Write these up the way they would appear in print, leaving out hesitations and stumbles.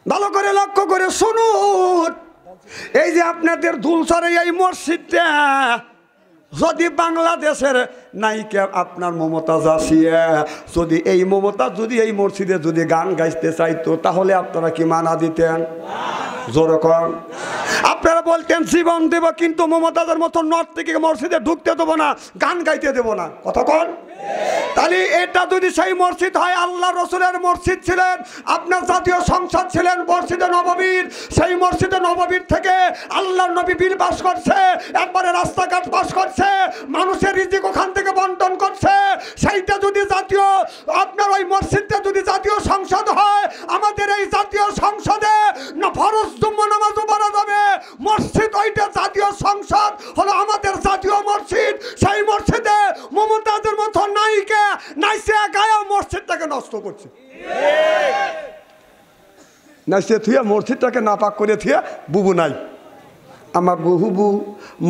ভালো করে লক্ষ্য করে শুনুন, এই যে আপনাদের দুলসরে এই মসজিদটা যদি বাংলাদেশের নায়িকা আপনার মমতাজ আসিয়া যদি এই মমতাজ যদি এই মসজিদে যদি গান গাইতে চাইতো তাহলে আপনারা কি মানা দিতেন? জোরে কর। আপনারা বলতেন জীবন দেব, কিন্তু মমতাজের মতো নর্থ থেকে মসজিদে ঢুকতে দেবো না, গান গাইতে দেবো না। কথা কন। তাহলে এটা যদি সেই মসজিদ হয়, আল্লাহ রসুলের মসজিদ ছিলেন, আপনার জাতীয় সংসদ ছিলেন মসজিদে নববীর, সেই মসজিদে নববীর থেকে আল্লাহর নবী বিল পাস করছে, একবারে রাস্তাঘাট পাস করছে, মানুষের রিজিক ওখান থেকে বন্টন করছে। সেইটা যদি জাতীয় আপনার ওই মসজিদটা যদি জাতীয় সংসদ হয়, আমাদের এই জাতীয় সংসদে না ফরজ জুম্মা নামাজও পড়া যাবে। মসজিদ ওইটা জাতীয় সংসদ হলো আমাদের জাতীয় মসজিদ। সেই মসজিদে মমতাজের মতো নায়িকা নাইসে গায়ে মসজিদটাকে নষ্ট করছে, নাইসে থুয়া মসজিদটাকে নাপাক করে থুয়া বুবু নাই। আমার বুবু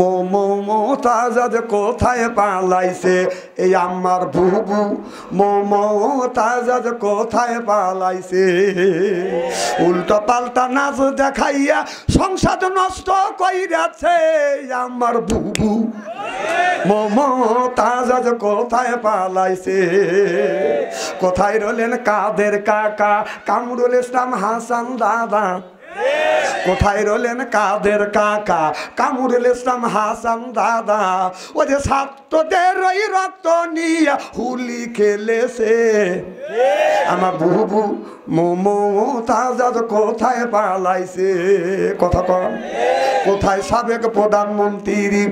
মমতাজ কোথায় পালাইছে, এই আমার বুবু মমতাজ কোথায় পালাইছে। উল্টো পাল্টা নাচ দেখাইয়া সংসার নষ্ট কইরাছে, আমার বুবু মমতাজ কোথায় পালাইছে। কোথায় রইলেন কাদের কাকা কামরুল ইসলাম হাসান দাদা, কোথায় রইলেন কাদের কাকা কামরুল ইসলাম হাসান দাদা। ও যে ছাত্রদের ওই রক্ত নিয়ে হুলি খেলেছে, আমার বুবু মমতাজ কোথায় পালাইছে। কথা কন। কোথায় সাবেক প্রধানমন্ত্রী,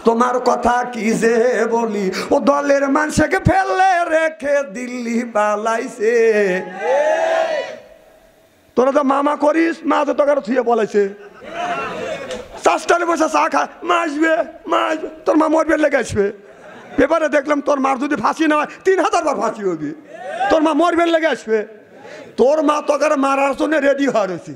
তোমার কথা কি যে বলি, ও দলের মানুষকে ফেলে রেখে দিল্লি পালাইছে। তোরা তো মামা করিস, মা তো তোকে থুয়ে বলাইছে, চাষটালে বসে চা খা, মা আসবে মা আসবে, তোর মা মরবে লেগে আসবে। পেপারে দেখলাম তোর মার যদি ফাঁসি না হয় 3000 বার ফাঁসি হবে, তোর মা মরবে লেগে আসবে। তোর মা তোকে মারার জন্য রেডি হওয়া রয়েছে।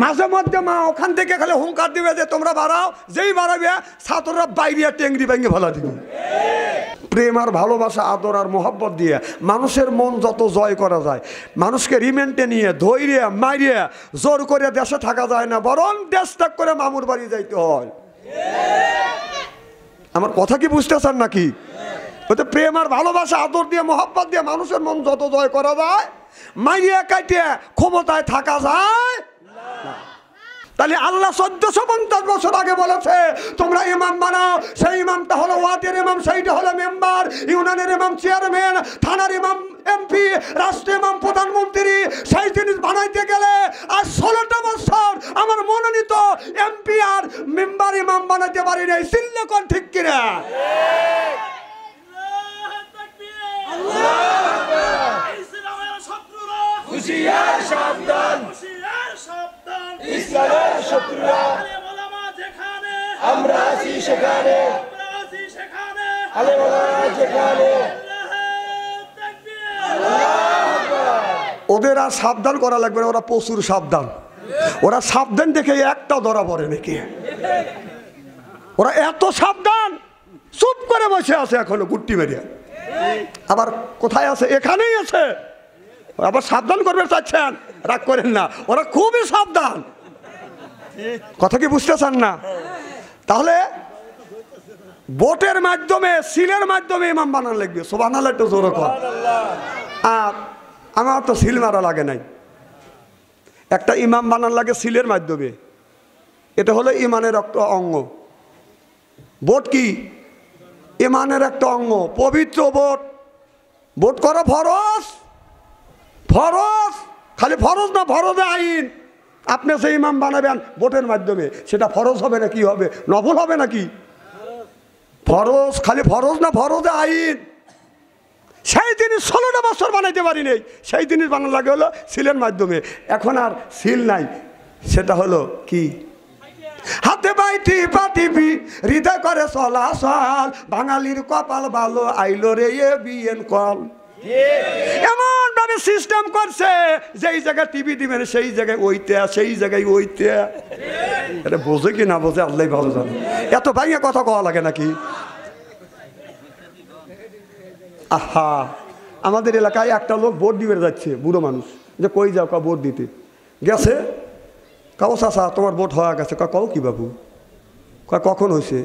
মাঝে মধ্যে মা ওখান থেকে খালি হুঙ্কার দিবে যে তোমরা বাড়াও, যেই বাড়াবে ছাত্ররা বাইরে টেংরি ভেঙে ফেলা দিবে। প্রেম আর ভালোবাসা আদর আর মোহব্বত দিয়ে মানুষের মন যত জয় করা যায়, মানুষকে রিমেন্টে নিয়ে ধৈর্য মারিয়ে জোর করে দেশে থাকা যায় না, বরং দেশ ত্যাগ করে মামুর বাড়ি যাইতে হয়। আমার কথা কি বুঝতেছেন নাকি? ওতে প্রেম আর ভালোবাসা আদর দিয়ে মোহব্বত দিয়ে মানুষের মন যত জয় করা যায়, মারিয়ে কাটিয়ে ক্ষমতায় থাকা যায় না। তাহলে আল্লাহ 1450 বছর আগে বলেছে তোমরা ইমাম বানাও, সেই ইমামটা হলো ওয়ার্ডের ইমাম, সেইটা হলো মেম্বার, ইউনিয়নের ইমাম চেয়ারম্যান, থানার ইমাম এমপি, রাষ্ট্রীয় ইমাম প্রধানমন্ত্রী। সেই জিনিস বানাইতে গেলে আর 16টা বছর আমার মনোনীত এমপি আর মেম্বার ইমাম বানাইতে পারি নাই। চিল্লে কোন ঠিক কিনা? হুশিয়ার সাবধান, ইসলামের শত্রুরা আমরা আছি সেখানে, ওদের আর সাবধান করা লাগবে না, ওরা প্রচুর সাবধান। ওরা সাবধান দেখে একটা ধরা পড়ে নাকি, ওরা এত সাবধান চুপ করে বসে আছে এখনো গুট্টি মেরিয়া। আবার কোথায় আছে? এখানেই আছে। আবার সাবধান করবে চাচ্ছেন, রাগ করেন না, ওরা খুবই সাবধান। কথা কি বুঝতেছেন না? তাহলে ভোটের মাধ্যমে সিলের মাধ্যমে ইমাম বানানো লাগবে। সুবহানাল্লাহ একটু জোরে কর। আর আমার তো সিল মারা লাগে নাই, একটা ইমাম বানান লাগে সিলের মাধ্যমে। এটা হলো ইমানের একটা অঙ্গ। ভোট কি? ইমানের একটা অঙ্গ, পবিত্র ভোট। ভোট করা ফরজ, ফরজ, খালি ফরজ না, ফরজে আইন। আপনি সেই ইমাম বানাবেন ভোটের মাধ্যমে, সেটা ফরজ হবে না কি হবে? নফল হবে নাকি? ফরজ, খালি ফরজ না, ফরজে আইন। সেই জিনিস 16টা বছর বানাইতে পারি নেই, সেই জিনিস বানানো লাগে হলো সিলের মাধ্যমে। এখন আর সিল নাই, সেটা হলো কি? হাতে বাইটি পাটিপি হৃদয় করে চলাচল, বাঙালির কপাল ভালো আইলো রে এ বিএন কল। এমন ভাবে সিস্টেম করছে যেই জায়গায় টিভি দিবেন সেই জায়গায় ওইতে, সেই জায়গায় ওইতে। এটা বোঝে কি না বোঝে আল্লাহ ভালো জানে। এত ভাইয়া কথা কওয়া লাগে নাকি? আহা, আমাদের এলাকায় একটা লোক ভোট দিবে যাচ্ছে, বুড়ো মানুষ, যে কই যাও কা ভোট দিতে। গেছে, কাউ চাচা তোমার ভোট হওয়া গেছে। কও কি বাবু? কখন হয়েছে?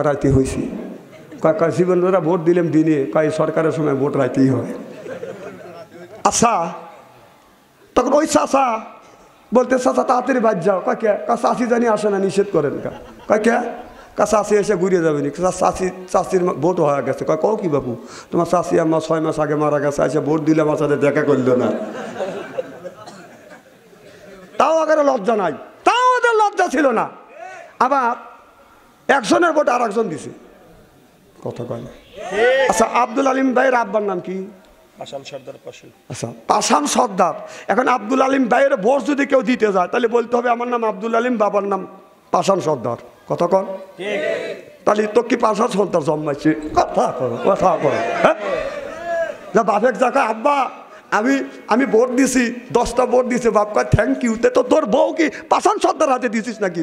রাইতে হয়েছে। জীবন ধরা ভোট দিলাম দিনে, সরকারের সময় ভোট রাইতেই হয়। আচ্ছা, তখন ওই চাচা বলতে চাচা তাড়াতাড়ি বাদ যাও। চাষি জানি আসে না, নিষেধ করেন। চাষি এসে ঘুরিয়ে যাবে নি। চাষির ভোট হয়ে গেছে। কও কি বাবু? তোমার চাষি আমার 6 মাস আগে মারা গেছে, এসে ভোট দিলে আমার সাথে দেখা করলো না। তাও আগে লজ্জা নাই, তাও ওদের লজ্জা ছিল না। আবার একজনের ভোট আর একজন দিছে, কথা কয় না। আচ্ছা, আব্দুল আলিম ভাইয়ের আব্বার নাম কি? আচ্ছা, পাশান সর্দার। এখন আব্দুল আলিম ভাইয়ের ভোট যদি কেউ দিতে যায়, তাহলে বলতে হবে আমার নাম আব্দুল আলিম, বাবার নাম পাশান সর্দার। কথা কন? তাহলে তো কি পাশান সর্দার জন্মাইছে? কথা করো, কথা করো। হ্যাঁ, যা বাপের জায়গা আব্বা আমি ভোট দিছি, 10টা ভোট দিছে। বাপ কয় থ্যাংক ইউ। তো তোর বউ কি পাশান সর্দার হাতে দিছিস নাকি?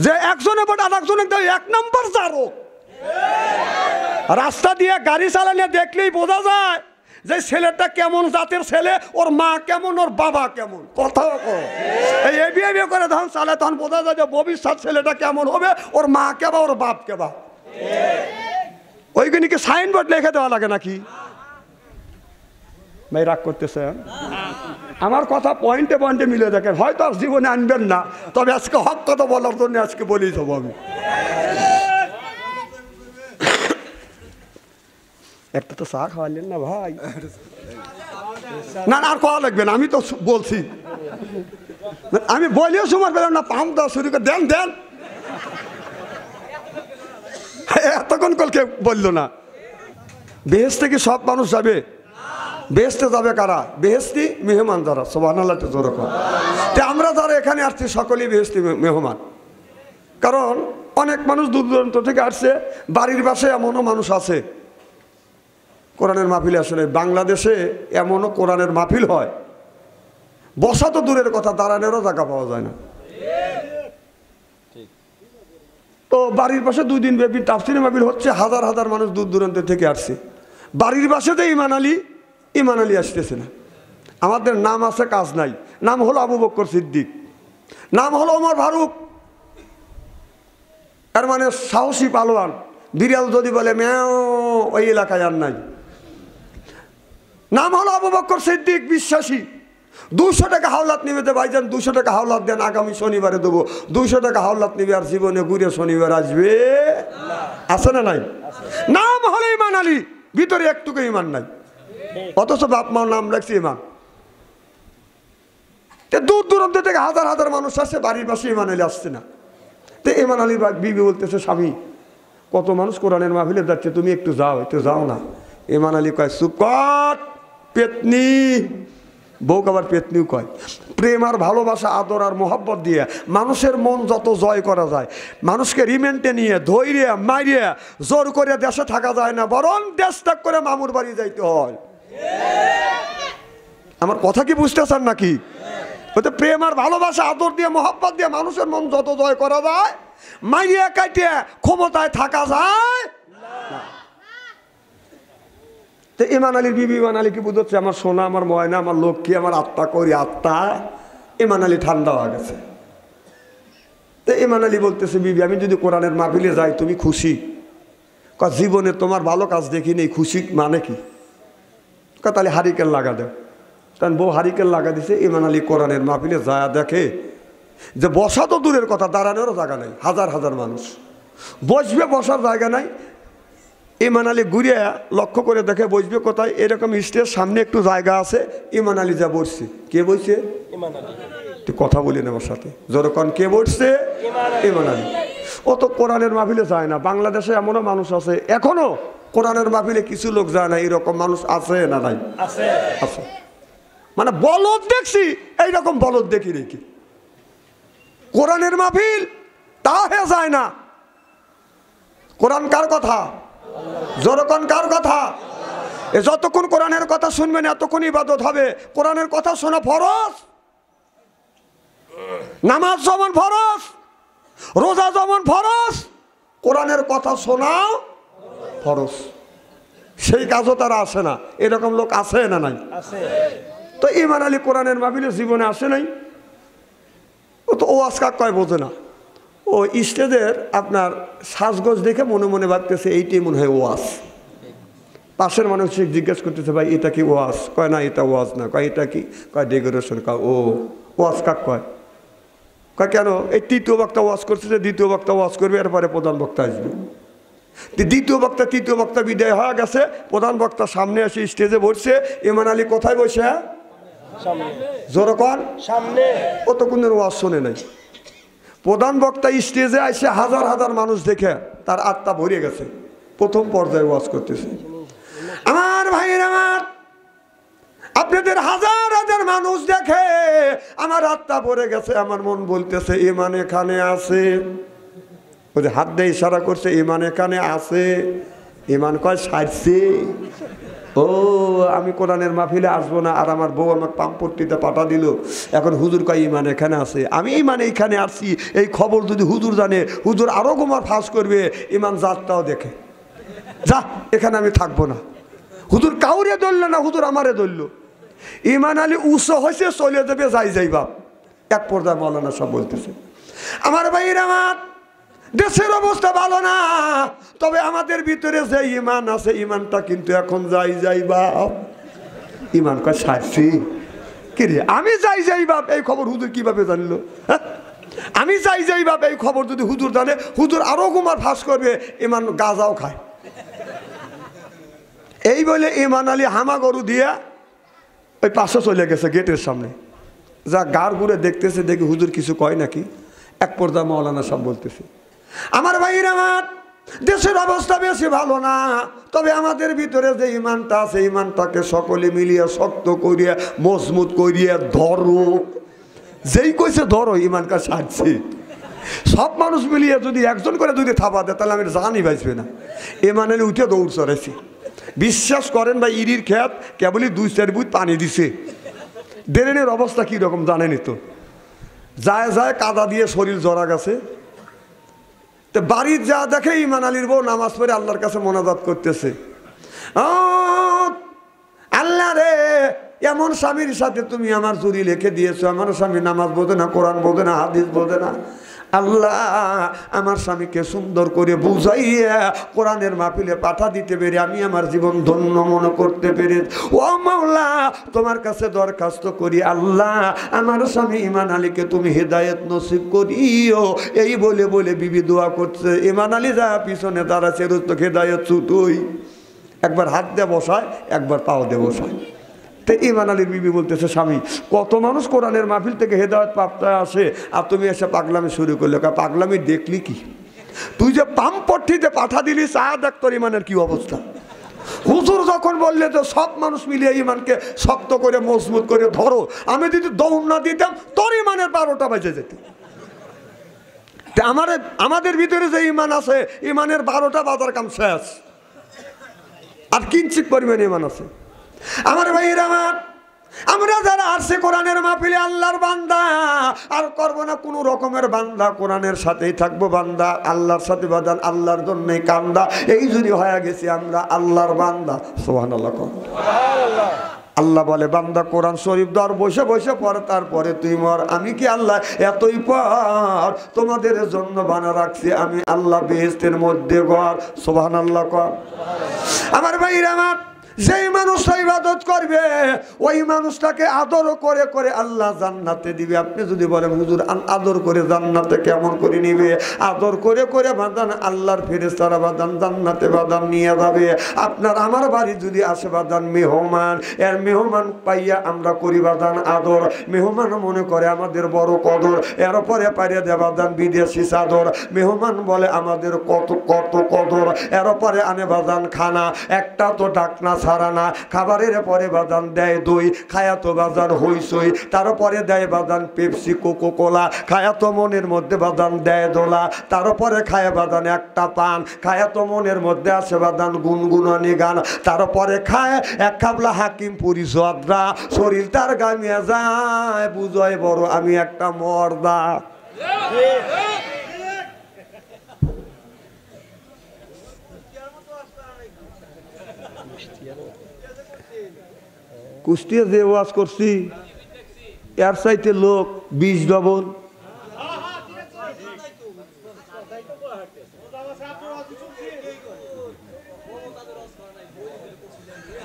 যে একজনে ভোট আর একজনে 1 নম্বর জারো। রাস্তা দিয়ে গাড়ি চালালে দেখলেই বোঝা যায় যে ছেলেটা কেমন জাতের ছেলে, ওর মা কেমন, ওর বাবা কেমন। কথা এই বিয়ে করে তখন চালে, তখন বোঝা যায় যে ভবিষ্যৎ ছেলেটা কেমন হবে, ওর মা কেবা, ওর বাপ কেবা। ওইখানে কি সাইনবোর্ড লিখে দেওয়া লাগে নাকি? ভাই রাগ করতেছে? আমার কথা পয়েন্টে পয়েন্টে মিলে দেখেন। হয়তো আর জীবনে আনবেন না, তবে আজকে হক কথা বলার জন্য আজকে বলেই যাবো আমি। একটা তো চা খাওয়ালেন না ভাই? না না, আর খাওয়া লাগবে না, আমি তো বলছি। আমি বলিও সময় পেলাম না, পাম দেওয়া শুরু করে দেন দেন। এতক্ষণ কলকে বললো না। বেহেশতে কি সব মানুষ যাবে? বেহেশতে যাবে কারা? বেহেশতি মেহমান যারা। সুবহানাল্লাহ, যেরকম আমরা যারা এখানে আসছি সকলেই বেহেশতি মেহমান। কারণ অনেক মানুষ দূর দূরান্ত থেকে আসছে। বাড়ির পাশে এমনও মানুষ আছে কোরআনের মাহফিল। আসলে বাংলাদেশে এমনও কোরআনের মাহফিল হয়, বসা তো দূরের কথা, দাঁড়ানোরও জায়গা পাওয়া যায় না। তো বাড়ির পাশে 2 দিন ব্যাপী তাফসীরের মাহফিল হচ্ছে, হাজার হাজার মানুষ দূর দূরান্ত থেকে আসছে। বাড়ির পাশেতে ইমান আলী আসতেছে না। আমাদের নাম আছে, কাজ নাই। নাম হলো আবু বকর সিদ্দিক, নাম হলো ওমর ফারুক। এর মানে সাহসী পালোয়ান। বিড়াল যদি বলে ম্যাও, ওই এলাকায় আর নাই। নাম হলো আবু বকর সিদ্দিক, বিশ্বাসী। 200 টাকা হাওলাত নিবে ভাইজান, 200 টাকা হাওলাত দেন, আগামী শনিবারে দেবো। 200 টাকা হাওলাত নিবে, আর জীবনে ঘুরে শনিবার আসবে? আছে না নাই? নাম হলো ইমান আলী, ভিতরে একটুকু ইমান নাই, অথচ বাপ মাও নাম লাগছে ইমান। দূর দূরান্ত থেকে হাজার হাজার মানুষ আসছে, বাড়ির পাশে ইমান আলী আসছে না। তো ইমান আলী বিবি বলতেছে, স্বামী কত মানুষ কোরআনের মাহফিলে যাচ্ছে, তুমি একটু যাও। একটু যাও না। ইমান আলী কয়, চুপ কর পেতনি। বউ আবার পেতনিও কয়। প্রেম আর ভালোবাসা, আদর আর মোহাব্বত দিয়ে মানুষের মন যত জয় করা যায়, মানুষকে রিমেন্টে নিয়ে ধৈর্য মারিয়ে জোর করে দেশে থাকা যায় না, বরং দেশ ত্যাগ করে মামুর বাড়ি যাইতে হয়। আমার কথা কি বুঝতেছেন নাকি? ওতে প্রেম আর ভালোবাসা, আদর দিয়ে মোহাব্বত দিয়ে মানুষের মন যত জয় করা যায়, মারিয়ে কাটিয়ে ক্ষমতায় থাকা যায় না। তো ইমান আলীর বিবি ইমান আলী কি বুঝচ্ছে, আমার সোনা, আমার ময়না, আমার লক্ষ্মী, আমার আত্মা করি আত্মা। ইমান আলী ঠান্ডা হয়ে গেছে। তো ইমান আলী বলতেছে, বিবি আমি যদি কোরআনের মাহফিলে যাই তুমি খুশি? জীবনে তোমার ভালো কাজ দেখি নেই, খুশি মানে কি? তাহলে হারিকেন লাগা দেও। তখন বউ হারিকেন লাগা দিছে। ইমান আলী কোরআনের মাহফিলে যায়, দেখে যে বসা তো দূরের কথা, দাঁড়ানোরও জায়গা নাই, হাজার হাজার মানুষ বসবে, বসার জায়গা নাই। ইমান আলী ঘুরে লক্ষ্য করে দেখে বসবে কোথায়, এরকম স্টেজ সামনে একটু জায়গা আছে। ইমান আলী যা বসছে। কে বসছে? ইমান আলী। তুই কথা বলি না আমার সাথে, যখন কে বসছে? ইমান আলী। ও তো কোরআনের মাহফিলে যায় না। বাংলাদেশে এমনও মানুষ আছে এখনো কোরআনের মাহফিলে কিছু লোক যায় না, এরকম মানুষ আছে না নাই? আছে। মানে বলদ দেখছি, এইরকম বলদ দেখি রেখি কোরআনের মাহফিল তা হয়ে যায় না। কোরআন কার কথা? যতক্ষণ কার কথা? যতক্ষণ কোরআনের কথা শুনবেন এতক্ষণ ইবাদত হবে। কোরআনের কথা শোনা ফরজ, নামাজ যেমন ফরজ, রোজা যেমন ফরজ, কোরআনের কথা শোনাও ফরজ। সেই কাজও তারা আসে না। এরকম লোক আছে না নাই? তো ইমান আলী কোরআনের মাহফিলে জীবনে আসে নাই, ও তো ওয়াজ কাক কয় বোঝে না। ও স্টেজের আপনার সাজগোজ দেখে মনে মনে ভাবতেছে এইটাই মনে হয় ওয়াজ। পাশের মানুষ জিজ্ঞেস করতেছে ভাই এটা কি ওয়াজ? কয় না এটা ওয়াজ না। কয় এটা কি? কয় ডেকোরেশন। কয় ও ওয়াজ কাক কয়? কয় কেন? এই তৃতীয় বক্তা ওয়াজ করছে, যে দ্বিতীয় বক্তা ওয়াজ করবে, এরপরে প্রধান বক্তা আসবে। দ্বিতীয় বক্তা তৃতীয় বক্তা বিদায় হয়ে গেছে, প্রধান বক্তা সামনে এসে স্টেজে বসছে। ইমান আলী কোথায় বসে? জোরকন সামনে। ও তো কোনো ওয়াজ শোনে নাই। প্রধান বক্তা স্টেজে এসে হাজার হাজার মানুষ দেখে তার আত্মা ভরে গেছে, প্রথম পর্যায়ে ওয়াজ করতেছে। আমার ভাইয়ের আমার, আপনাদের হাজার হাজার মানুষ দেখে আমার আত্মা ভরে গেছে, আমার মন বলতেছে ইমান এখানে আছে। ওই যে হাত দিয়ে ইশারা করছে ইমান এখানে আছে। ইমান কয় সারছে। ও আমি কোরআনের মাহফিলে আসবো না, আর আমার বউ আমাকে পাম্পট্টিতে পাঠা দিল, এখন হুজুর কয় ইমান এখানে আছে। আমি ইমান এইখানে আসছি, এই খবর যদি হুজুর জানে, হুজুর আরো গোমার ফাঁস করবে। ইমান জাতটাও দেখে, যা এখানে আমি থাকবো না। হুজুর কাউরে ধরল না, হুজুর আমারে ধরল। ইমান আলী উৎস হয়েছে, চলে যাবে যাই যাই বাপ। এক পর্যায়ে মৌলানা সব বলতেছে আমার ভাইয়ের আমার, দেশের অবস্থা ভালো না, তবে আমাদের ভিতরে যে ইমান আছে, ইমানটা কিন্তু এখন যাই যাই বাপ। ইমান কয় সারছি কি রে? আমি যাই যাই বাপ, এই খবর হুজুর কিভাবে জানলো? হ্যাঁ, আমি যাই যাই বাপ, এই খবর যদি হুজুর জানে, হুজুর আরো গুমার ফাঁস করবে। ইমান গাঁজাও খায়। এই বলে ইমান আলী হামা গরু দিয়া ওই পাশে চলে গেছে গেটের সামনে। যা গার ঘুরে দেখতেছে, দেখি হুজুর কিছু কয় নাকি। এক পর্যায়ে মৌলানা সব বলতেছে আমার ভাইয়ের আমার, দেশের অবস্থা বেশি ভালো না, তবে আমাদের ভিতরে যে ইমানটা আছে, ইমানটাকে সকলে মিলিয়ে শক্ত করিয়া মজবুত করিয়া ধরো। যেই কইছে ধরো, ইমানটা সারছে। সব মানুষ মিলিয়ে যদি একজন করে যদি থাপা দেয়, তাহলে আমি জানি বাঁচবে না। ইমান আলী উঠে দৌড় চড়াইছি। বিশ্বাস করেন ভাই, ইরির খেত কেবলই 2-4 বুথ পানি দিছে। ড্রেনের অবস্থা কি রকম জানেনি তো। যায় যায় কাদা দিয়ে শরীর জড়া গেছে। তো বাড়ির যা দেখে ইমান আলীর বউ নামাজ পড়ে আল্লাহর কাছে মোনাজাত করতেছে, আল্লাহ রে, এমন স্বামীর সাথে তুমি আমার জুড়ি লিখে দিয়েছো। আমার স্বামী নামাজ বোঝে না, কোরআন বোঝে না, হাদিস বোঝে না। আল্লাহ আমার স্বামীকে সুন্দর করে বুঝাইয়া কোরআনের মাহফিলে পাঠা দিতে পেরে আমি আমার জীবন ধন্য মনে করতে পেরে, ও মাওলা তোমার কাছে দরখাস্ত করি, আল্লাহ আমার স্বামী ইমান আলীকে তুমি হেদায়েত নসিব করিও। এই বলে বলে বিবি দোয়া করছে। ইমান আলী যা পিছনে দাঁড়াচ্ছে, রোজ তো হেদায়েত ছুটুই। একবার হাত দিয়ে বসায়, একবার পাও দিয়ে বসায়। তো ইমান আলীর বিবি বলতেছে, স্বামী কত মানুষ কোরআনের মাহফিল থেকে হেদায়েত প্রাপ্ত আসে, আর তুমি এসে পাগলামি শুরু করলে। পাগলামি দেখলি কি? তুই যে পাম্পট্টিতে পাঠা দিলি, চা দেখ তোর ইমানের কি অবস্থা। হুজুর যখন বললে তো সব মানুষ মিলিয়ে ইমানকে শক্ত করে মজবুত করে ধরো, আমি যদি দৌড় না দিতাম তোর ইমানের 12টা বেজে যেত। আমাদের ভিতরে যে ইমান আছে, ইমানের 12টা বাজার কাম শেষ। আর কিঞ্চিত পরিমাণে ইমান আছে। আমার ভাইয়ের আমার, আমরা যারা আসছে কোরআনের মাহফিলে আল্লাহর বান্দা, আর করবো না কোনো রকমের বান্দা, কোরআনের সাথেই থাকবো বান্দা, আল্লাহর সাথে বাদান, আল্লাহর জন্যই কান্দা। এই জন্য হয়ে গেছি আমরা আল্লাহর বান্দা। সুবহানাল্লাহ। আল্লাহ বলে বান্দা কোরআন শরীফ দর বসে বসে পড়ে, তারপরে তুই মর। আমি কি আল্লাহ এতই পর তোমাদের জন্য বানা রাখছি, আমি আল্লাহ বেহেশতের মধ্যে ঘর। সুবহানাল্লাহ। আমার ভাইরা আমার, যেই মানুষটা ইবাদত করবে, ওই মানুষটাকে আদর করে করে আল্লাহ জান্নাতে দিবে। আপনি যদি বলেন হুজুর আদর করে জান্নাতে কেমন করে নিবে? আদর করে করে বাদান আল্লাহর ফেরেশতারা বাদান জান্নাতে বাদান নিয়ে যাবে। আপনার আমার বাড়ি যদি আসে বাদান মেহমান, এর মেহমান পাইয়া আমরা করি বাদান আদর। মেহমান মনে করে আমাদের বড় কদর, এরপরে পাইয়া দেয় বাদান বিদেশি চাদর। মেহমান বলে আমাদের কত কত কদর, এরপরে আনে বাদান খানা। একটা তো ডাকনা ছাড়া না। খাবারের পরে বাদান দেয় দই, খায়া তো বাজার হইসই। তারপরে দেয় বাদান পেপসি, কোকো কোলা, খায়া তো মনের মধ্যে বাদান দেয় দোলা। তারপরে খায় বাদান একটা পান, খায়া তো মনের মধ্যে আসে বাদান গুনগুনানি গান। তারপরে খায় এক খাবলা হাকিম পুরি জর্দা, শরীর তার গামিয়া যায়, বুঝয় বড় আমি একটা মর্দা। কুষ্টিয়া যে ওয়াজ করছি এর চাইতে লোক 20 ডবল।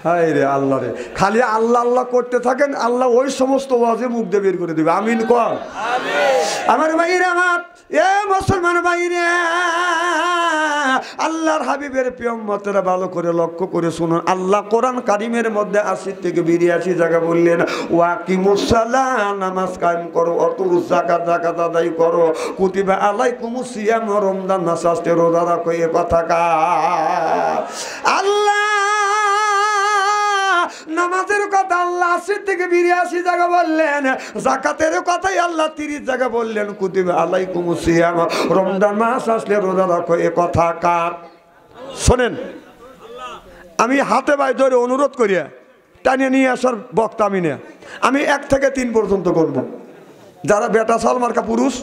হায় রে আল্লাহ রে, খালি আল্লাহ আল্লাহ করতে থাকেন, আল্লাহ ওই সমস্ত ওয়াজে মুখ দিয়ে বের করে দেবে। আমিন কর। আমার ভাইরা, আমার এ মুসলমান ভাইরা, আল্লাহর হাবিবের প্রিয় উম্মতেরা ভালো করে লক্ষ্য করে শুনুন। আল্লাহ কোরআন কারিমের মধ্যে 80 থেকে 82 জায়গা বললেন ওয়াকিমুস সালাহ, নামাজ কায়েম করো, অতুরুজ যাকাত, যাকাত আদায় করো, কুতিবা আলাইকুমুস সিয়াম, রমজান মাস আসছে রোজা রাখো। এ কথা কার? আল্লাহ। নামাজের কথা আল্লাহ 80 থেকে 82 জায়গা বললেন, যাকাতের কথাই আল্লাহ 30 জায়গা বললেন, কুতিবা আলাইকুমুস সিয়াম, রমজান মাস আসলে রোজা রাখো। এ কথা কার? শোনেন, আমি হাতে বাই ধরে অনুরোধ করিয়া টানিয়ে নিয়ে আসার বক্তা আমি না। আমি 1 থেকে 3 পর্যন্ত করব। যারা বেটা সাল মার্কা পুরুষ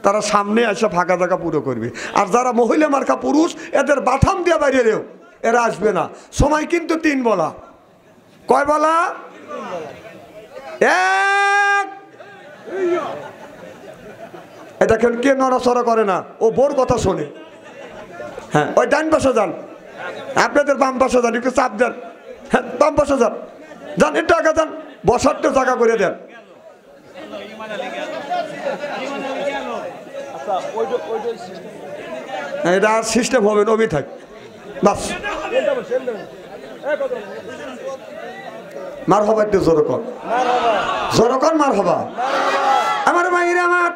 তারা সামনে এসে ফাঁকা জায়গা পুরো করবে, আর যারা মহিলা মার্কা পুরুষ এদের বাথাম দিয়ে বাইরে রেও, এরা আসবে না। সময় কিন্তু 3 বলা। কয় বলা? 1। দেখেন কে নড়াচড়া করে না, ও বোর কথা শোনে। হ্যাঁ, ওই ডান পাশে যান, আপনাদের বাম পাশে যান, একটু চাপ দেন। হ্যাঁ, বাম পাশে যান, যান একটু আগে যান, বসার তো জায়গা করে দেন। এটা আর সিস্টেম হবে নবী থাক বাস। মার হবা, একটু জোর কর, জোর কর, মার হবা। আমার ভাইরা আমার,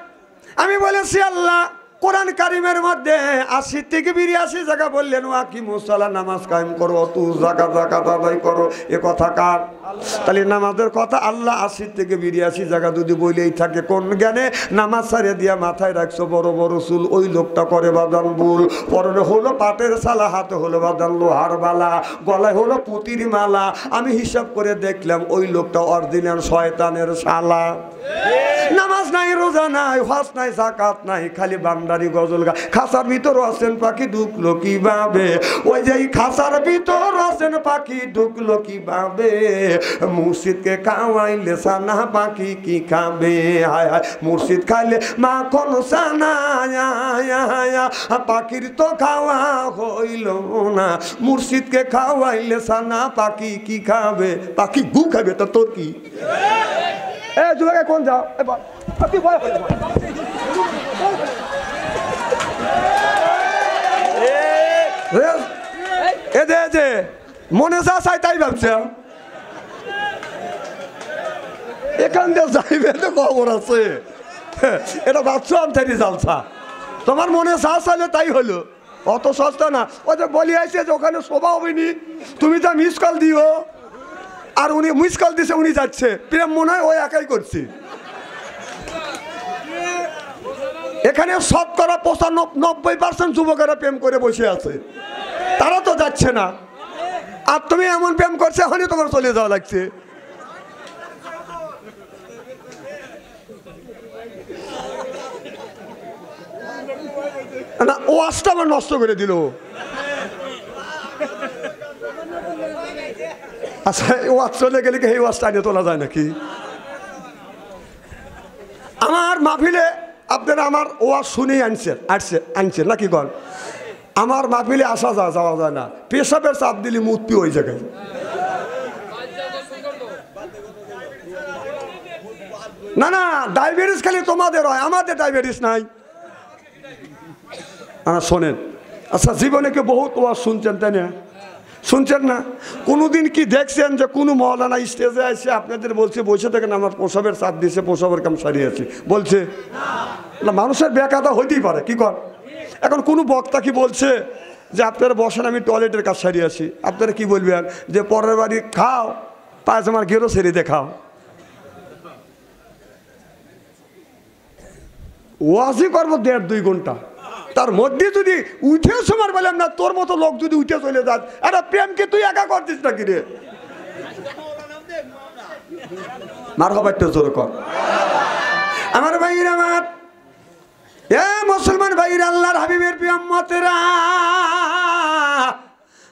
আমি বলেছি আল্লাহ কোরআন কারিমের মধ্যে 80 থেকে 82 জায়গা বললেন ওয়াকিমুস সালাহ, নামাজ কায়েম করো, অতুরুজ যাকাত, যাকাত আদায় করো। এ কথা কার? তাহলে নামাজের কথা আল্লাহ 80 থেকে 82 জায়গা যদি বলেই থাকে, কোন জ্ঞানে নামাজ ছাড়িয়ে দিয়া মাথায় রাখছো বড় বড় চুল, ওই লোকটা করে বাদান ভুল। পরনে হলো পাটের সালা, হাতে হলো বাদান লোহার বালা, গলায় হলো পুতির মালা। আমি হিসাব করে দেখলাম ওই লোকটা অরিজিনাল শয়তানের শালা। নামাজ নাই, রোজা নাই, হজ নাই, যাকাত নাই, খালি বান্দারি গজল গা। খাসার ভিতর আছেন পাখি, ঢুকলো কিভাবে? ওই যে খাসার ভিতর আছেন পাখি, ঢুকলো কিভাবে? মুর্শিদকে খাওয়াইলে সানা, পাখি কি খাবে? হায় হায়, মুর্শিদ খাইলে মাখন সানা, পাখির তো খাওয়া হইল না। মুর্শিদকে খাওয়াইলে সানা, পাখি কি খাবে? পাখি গু খাবে, তো তোর কি? এ যুবকে কোন যাও, মনে যা চাই তাই ভাবছে। এখান দিয়ে যাইবে তো খবর আছে, এটা ভাবছো আমথারি জালসা। তোমার মনে যা চাইলে তাই হলো, অত সস্তা না। ও যে বলি আইছে যে ওখানে শোভা হবেনি, তুমি যা মিস কল দিও। আর উনি মিস কল দিছে, উনি যাচ্ছে, প্রেম মনে হয় ওই একাই করছে। এখানে 95% যুবকেরা প্রেম করে বসে আছে, তারা তো যাচ্ছে না। আর তুমি এমন প্রেম করছে, এখনই তোমার চলে যাওয়া লাগছে। না, ও আজটা আমার নষ্ট করে দিল। আচ্ছা, ওয়াজ চলে গেলে কি এই ওয়াজটা নিয়ে তোলা যায় নাকি? আমার মাহফিলে আপনারা আমার ওয়াজ শুনেই আনছেন নাকি কন? আমার মাহফিলে আসা যাওয়া যায় না, পেশাবের চাপ দিলে মুক্তি ওই জায়গায়। না না, ডায়াবেটিস খালি তোমাদের হয়, আমাদের ডায়াবেটিস নাই। শোনেন, আচ্ছা জীবনে কি বহুত ওয়াজ শুনছেন তাই না? শুনছেন না? কোনোদিন কি দেখছেন যে কোনো মৌলানা স্টেজে এসে আপনাদের বলছে বসে থাকেন, আমার প্রসবের চাপ দিয়েছে, প্রসবের কাম সারিয়েছি বলছে? না, মানুষের বেকায়দা হইতেই পারে, কি কর? এখন কোনো বক্তা কি বলছে যে আপনারা বসেন, আমি টয়লেটের কাজ সারিয়ে আসি? আপনারা কি বলবেন যে পরের বাড়ি খাও, পায়জামার গেরো সেরে দেখাও? ওয়াজই করবো 1.5-2 ঘন্টা, তার মধ্যে যদি উঠে সময় বললাম না, তোর মতো লোক যদি উঠে চলে যাস, আরে প্রেমকে তুই একা করছিস নাকি রে? মার হবা, একটু জোর কর। আমার ভাইরা, আমার এ মুসলমান ভাইরা, আল্লাহর হাবিবের প্রিয় উম্মতেরা,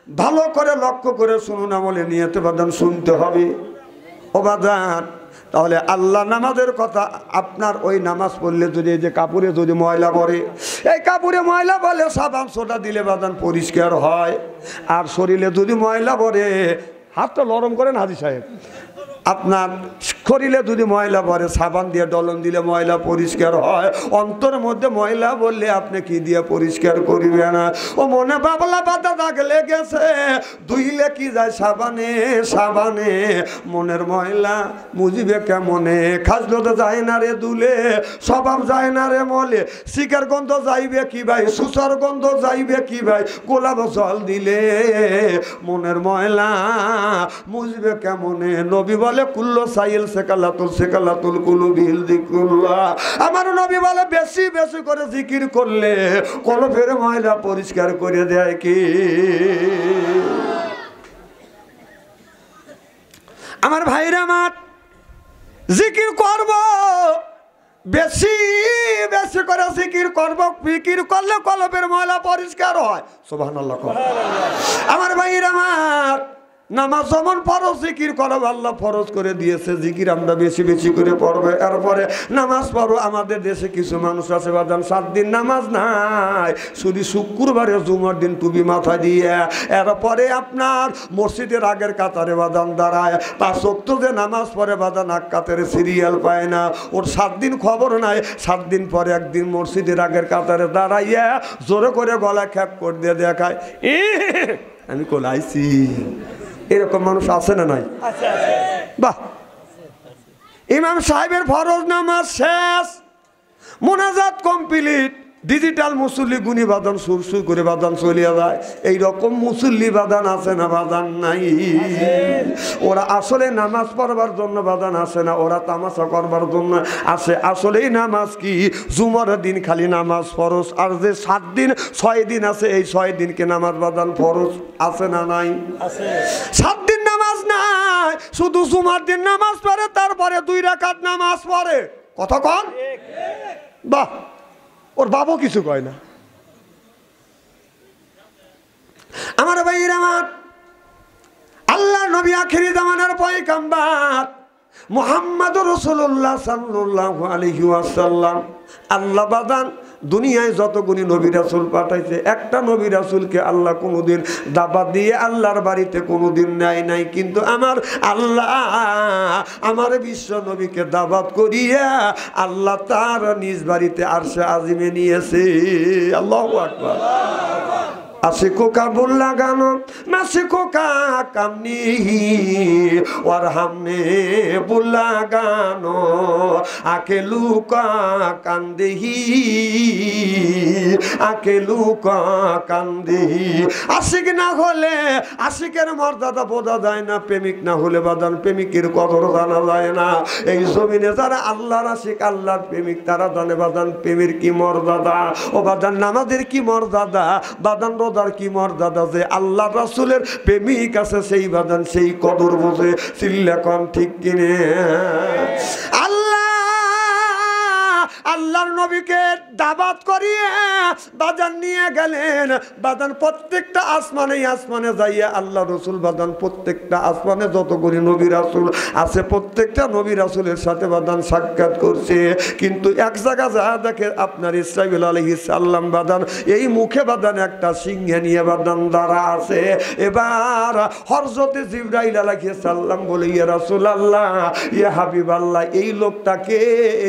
ভালো করে লক্ষ্য করে শুনুন, আমলে নিয়তে বাদান শুনতে হবে। ও বাজান, তাহলে আল্লাহ নামাজের কথা, আপনার ওই নামাজ পড়লে যদি এই যে কাপড়ে যদি ময়লা পড়ে, এই কাপড়ে ময়লা পড়লে সাবান সোডা দিলে বাজান পরিষ্কার হয়। আর শরীরে যদি ময়লা পড়ে, হাতটা নরম করেন হাজি সাহেব, আপনার শরীরে যদি ময়লা পড়ে সাবান দিয়ে ডলন দিলে ময়লা পরিষ্কার হয়। অন্তরের মধ্যে ময়লা বললে আপনি কি দিয়ে পরিষ্কার করবে না? ও মনে বাবলা পাতা দাগ লেগেছে, ধুইলে কি যায় সাবানে সাবানে, মনের ময়লা মুজিবে কেমনে? খাজলো তো যায় না রে দুলে, স্বভাব যায় না রে মলে, শিকার গন্ধ যাইবে কি ভাই, সুসার গন্ধ যাইবে কি ভাই, গোলাপ জল দিলে মনের ময়লা মুজবে কেমনে? নবী বলে কুল্লো সাইল সেকালাতুল কুলুবিল যিকরুল্লাহ। আমার নবী বলে বেশি বেশি করে জিকির করলে কলবের ময়লা পরিষ্কার করে দেয় কি? আমার ভাইরা, আমার জিকির করব, বেশি বেশি করে জিকির করব, জিকির করলে কলবের ময়লা পরিষ্কার হয়। সুবহানাল্লাহ। আমার ভাইরা, আমার নামাজ যেমন ফরজ, জিকির করো আল্লাহ ফরজ করে দিয়েছে, জিকির আমরা বেশি বেশি করে পড়বো। এরপরে নামাজ পড়ো। আমাদের দেশে কিছু মানুষ আছে বাদান 7 দিন নামাজ নাই, শুধু শুক্রবারে জুমার দিন টুপি মাথা দিয়ে, এরপরে আপনার মসজিদের আগের কাতারে বাদান দাঁড়ায়, 5 ওয়াক্ত যে নামাজ পড়ে বাদান এক কাতারে সিরিয়াল পায় না। ওর 7 দিন খবর নাই, 7 দিন পরে একদিন মসজিদের আগের কাতারে দাঁড়াইয়া জোরে করে গলা খ্যাপ করে দিয়ে দেখায়, আমি কোলাইছি। এরকম মানুষ আছে না নাই? বাহ, ইমাম সাহেবের ফরজ নামাজ শেষ, মোনাজাত কমপ্লিট, ডিজিটাল মুসল্লি গুনি বাদান সুরসুর করে বাদান চলিয়া যায়। এইরকম মুসল্লি বাদান আছে না? বাদান নাই। ওরা আসলে নামাজ পড়বার জন্য বাদান আসে না, ওরা তামাশা করবার জন্য আসে। আসলেই নামাজ কি? জুমার দিন খালি নামাজ ফরজ, আর যে 7 দিন 6 দিন আছে, এই 6 দিনকে নামাজ বাদান ফরজ আছে না নাই? 7 দিন নামাজ নাই, শুধু জুমার দিন নামাজ পড়ে, তারপরে 2 রাকাত নামাজ পড়ে। কথা কন? বাহ, ওর বাবু কিছু কয় না। আমার ভাইরা, আমার আল্লাহ নবী আখিরি জামানার পয়গম্বর মুহাম্মদুর রাসূলুল্লাহ সাল্লাল্লাহু আলাইহি ওয়াসাল্লাম, আল্লাহ বাদান দুনিয়ায় যতগুলি নবী রাসূল পাঠাইছে, একটা নবী রাসূলকে আল্লাহ কোনোদিন দাওয়াত দিয়ে আল্লাহর বাড়িতে কোনোদিন নেয় নাই। কিন্তু আমার আল্লাহ আমার বিশ্ব নবীকে দাওয়াত করিয়া আল্লাহ তার নিজ বাড়িতে আরশে আজিমে নিয়েছে। আল্লাহু আকবার। আশিকো কাবুল লাগানো নাশিকো কা কামনি ওর হামনে বুলা গানো আকে লুকা কান্দেহি আকে লুকা কান্দেহি। আশিক না হলে আশিকের মর্যাদা বোঝা যায় না, প্রেমিক না হলে বাদান প্রেমিকের কদর জানা যায় না। এই জমিনে যারা আল্লাহর আশিক, আল্লাহর প্রেমিক, তারা জানে বাদান প্রেমের কি মর্যাদা, ও বাদান নামাজের কি মর্যাদা, বাদান রোজার কি মর্যাদা। যে আল্লাহ রাসূলের প্রেমিক আছে সেই বাদান সেই কদর বোঝে। চিল্লাকন ঠিক কিনে? আল্লাহর নবীকে দাওয়াত করিয়ে বাজান নিয়ে গেলেন। বাজান প্রত্যেকটা আসমানে আসমানে যাইয়া আল্লাহ রাসূল বাজান প্রত্যেকটা আসমানে যতগুলি নবী রাসূল আছে প্রত্যেকটা নবী রাসূলের সাথে বাজান সাক্ষাৎ করছে। কিন্তু এক জায়গা যা দেখে আপনার ইসরাঈল আলাইহিস সালাম বাজান এই মুখে বাজান একটা সিংহে নিয়ে বাজান দাঁড়া আছে। এবার হযরতে জিবরাইল আলাইহিস সালাম বলে, ইয়া রাসূলুল্লাহ, ইয়া হাবিবাল্লাহ, এই লোকটাকে,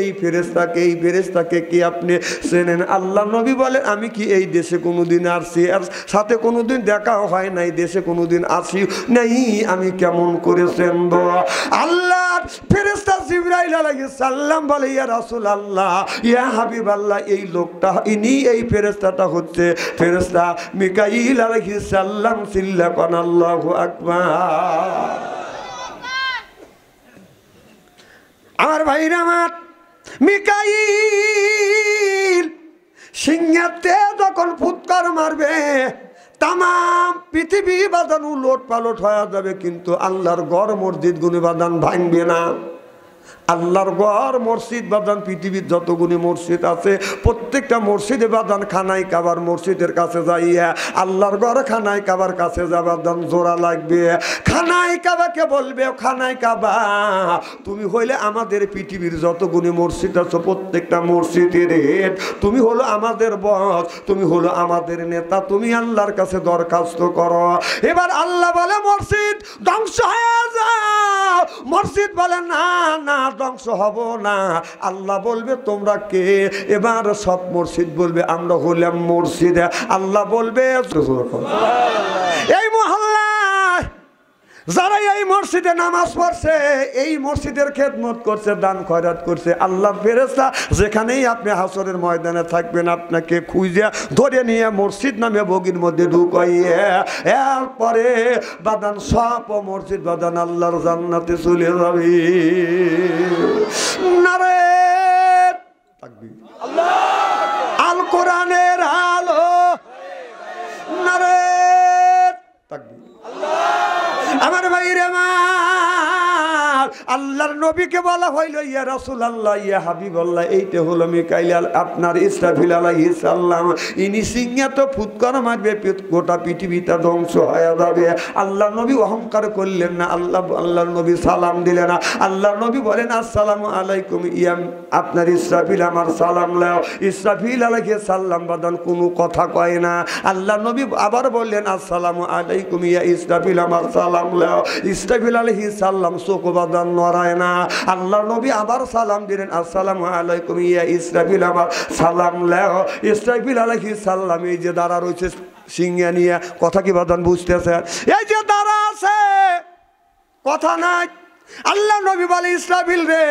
এই ফেরেশতাকে, এই ফেরেশতাকে কি আপনি চেনেন? আল্লাহ নবী বলে, আমি কি এই দেশে কোনোদিন আসছি? আর সাথে কোনোদিন দেখাও হয় নাই, দেশে কোনোদিন আসি নাই, আমি কেমন করে চিনব? আল্লাহর ফেরেশতা জিবরাইল আলাইহিস সালাম বলে, ইয়া রাসূলুল্লাহ, ইয়া হাবিবাল্লাহ, এই লোকটা, ইনি এই ফেরেশতাটা হচ্ছে ফেরেশতা মিকাইল আলাইহিস সালাম। সিল্লাকান আল্লাহু আকবার। আমার ভাইরা, আমার মিকাইল সিংহাতে যখন ফুৎকার মারবে তাম পৃথিবী বাদান উলট পালট হয়ে যাবে, কিন্তু আল্লাহর ঘর মসজিদ গুনি বাদান ভাঙবে না। আল্লাহর ঘর মসজিদ বাদান পৃথিবীর যতগুলি মসজিদ আছে প্রত্যেকটা মসজিদে বাদান খানায় কাবার মসজিদের কাছে যাইয়া আল্লাহর ঘর খানায় কাবার কাছে যাবার দান জোড়া লাগবে। খানায় কাবাকে বলবে খানায় কাবা তুমি হইলে আমাদের পৃথিবীর যতগুলি মসজিদ আছে প্রত্যেকটা মসজিদের হেড, তুমি হলো আমাদের বস, তুমি হলো আমাদের নেতা, তুমি আল্লাহর কাছে দরখাস্ত করো। এবার আল্লাহ বলে মসজিদ ধ্বংস হয়ে যাও, মসজিদ বলে না না ধ্বংস হব না। আল্লাহ বলবে তোমরা কে? এবার সব মসজিদ বলবে আমরা হলাম মসজিদ। আল্লাহ বলবে এই মহল্লা যারা এই মসজিদে নামাজ পড়ছে, এই মসজিদের খেদমত করছে, দান খয়রাত করছে, আল্লাহ ফেরেশতা যেখানেই আপনি হাসরের ময়দানে থাকবেন আপনাকে খুঁজে ধরে নিয়ে মসজিদ নামে বগির মধ্যে ঢুকাইয়ে এরপরে বাদান সব মসজিদ বাদান আল্লাহর জান্নাতে চলে যাবে। নারে তাকবীর, আল কোরআনের আলো, নারে তাকবীর। আমার ভাইরে আমার আল্লাহর নবীকে বলা হইল ইয়া রাসূলুল্লাহ ইয়া হাবিবাল্লাহ, এইটা হলো মিকাইল আপনার ইসরাফিল আলাইহিস সালাম। ইনি সিংহে তো ফুৎকার মারবে, গোটা পৃথিবীটা ধ্বংস হয়ে যাবে। আল্লাহ নবী অহংকার করলেন না, আল্লাহর নবী সালাম দিলেন না। আল্লাহর নবী বলেন আসসালামু আলাইকুম ইয়া আপনার ইসরাফিল, আমার সালাম লাও। ইসরাফিল আলাইহিস সালাম বাদান কোনো কথা কয় না। আল্লাহ নবী আবার বললেন আসসালামু আলাইকুম ইয়া ইসরাফিল, আমার সালাম লাও। ইসরাফিল আলাইহিস সালাম চোখ বাদান নড়ায় না। আল্লাহ নবী আবার সালাম দিলেন আসসালামু আলাইকুম ইয়া ইসরাফিল, আমার সালাম লাও। ইসরাফিল আলাইহিস সালাম এই যে দাঁড়া রয়েছে সিংহে নিয়ে, কথা কি বাদান বুঝতেছে? এই যে দাঁড়া আছে কথা নাই। আল্লাহ নবী বলে ইসরাফিল রে,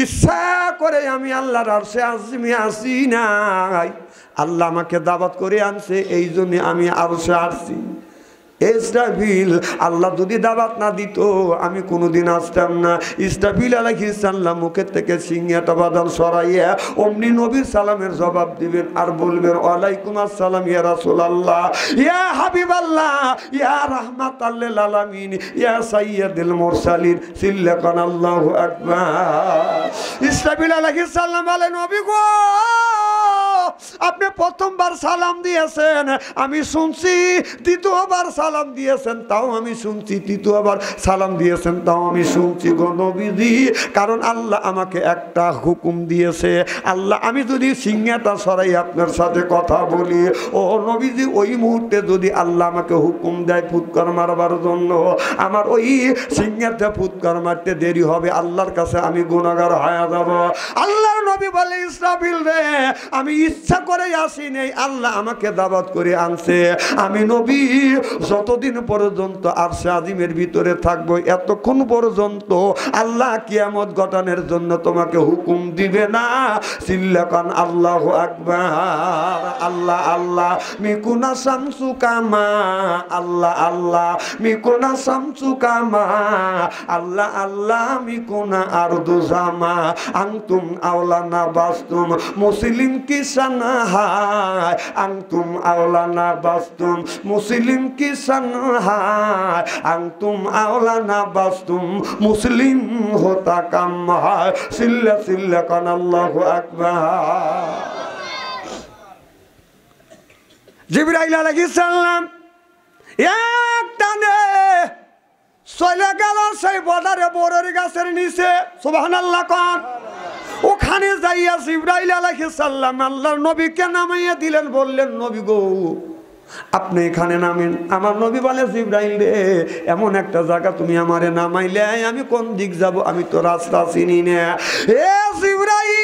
ইচ্ছা করে আমি আল্লাহর আরশে আজিমে আসি নাই, আল্লাহ আমাকে দাওয়াত করে আনছে এই জন্য আমি আরশে আসছি। ইসরাফিল আল্লাহ যদি দাওয়াত না দিত আমি কোনোদিন আসতাম না। ইসরাফিল আলাইহিস সালাম মুখের থেকে সিংহাটা বাদান সরাইয়া অমনি নবীর সালামের জবাব দিবেন আর বলবেন ওয়ালাইকুম আসসালাম ইয়া রাসূলুল্লাহ ইয়া হাবিবাল্লাহ ইয়া রাহমাতাল লিল আলামিন ইয়া সাইয়্যিদুল মুরসালিন সিল্লাকান আল্লাহু আকবার। ইসরাফিল আলাইহিস সালাম বলেন নবী গো আপনি প্রথমবার সালাম দিয়েছেন আমি শুনছি, দ্বিতীয়বার সালাম দিয়েছেন তাও আমি শুনছি, তৃতীয়বার সালাম দিয়েছেন তাও আমি শুনছি গো নবীজি। কারণ আল্লাহ আমাকে একটা হুকুম দিয়েছে, আল্লাহ আমি যদি সিংহাটা সরাই আপনার সাথে কথা বলি ও নবীজি ওই মুহূর্তে যদি আল্লাহ আমাকে হুকুম দেয় ফুৎকার মারবার জন্য, আমার ওই সিংহাটা ফুৎকার মারতে দেরি হবে, আল্লাহর কাছে আমি গুনাহগার হয়ে যাব। আল্লাহর নবী বলে ইসরাফিল রে আমি ইচ্ছা করে আসি নেই, আল্লাহ আমাকে দাওয়াত করে আনছে। আমি নবী যতদিন পর্যন্ত আরশে আজিমের ভিতরে থাকবো এতক্ষণ পর্যন্ত আল্লাহ কিয়ামত ঘটানোর জন্য তোমাকে হুকুম দিবে না। সিল্লাকান আল্লাহু আকবার। আল্লাহ আল্লাহ মিকুনা শামসু কামা, আল্লাহ আল্লাহ মিকুনা শামসু কামা, আল্লাহ আল্লাহ মিকুনা আরদু জামা, আনতুম আওলানা বাস্তুম মুসলিম কিসান হায়, আনতুম আওলানা বাস্তুম মুসলিম কিসান হায়, আনতুম আওলানা বাস্তুম মুসলিম হোতা কাম হায়। সিল্লা সিল্লা কান আল্লাহু আকবার। জিবরাইল আলাইহিস সালাম এক টানে চলে গেল সেই বর্ডারে বড়ের গাছের নিচে, সুবহানাল্লাহ কোন। ওখানে যাইয়া জিবরাইল আলাইহিস সালাম আল্লাহর নবীকে নামাইয়া দিলেন, বললেন নবী গো আপনি এখানে নামেন। আমার নবী বলে জিবরাইল রে এমন একটা জায়গা তুমি আমারে নামাইলে আমি কোন দিক যাব, আমি তো রাস্তা চিনি না। এ জিবরাইল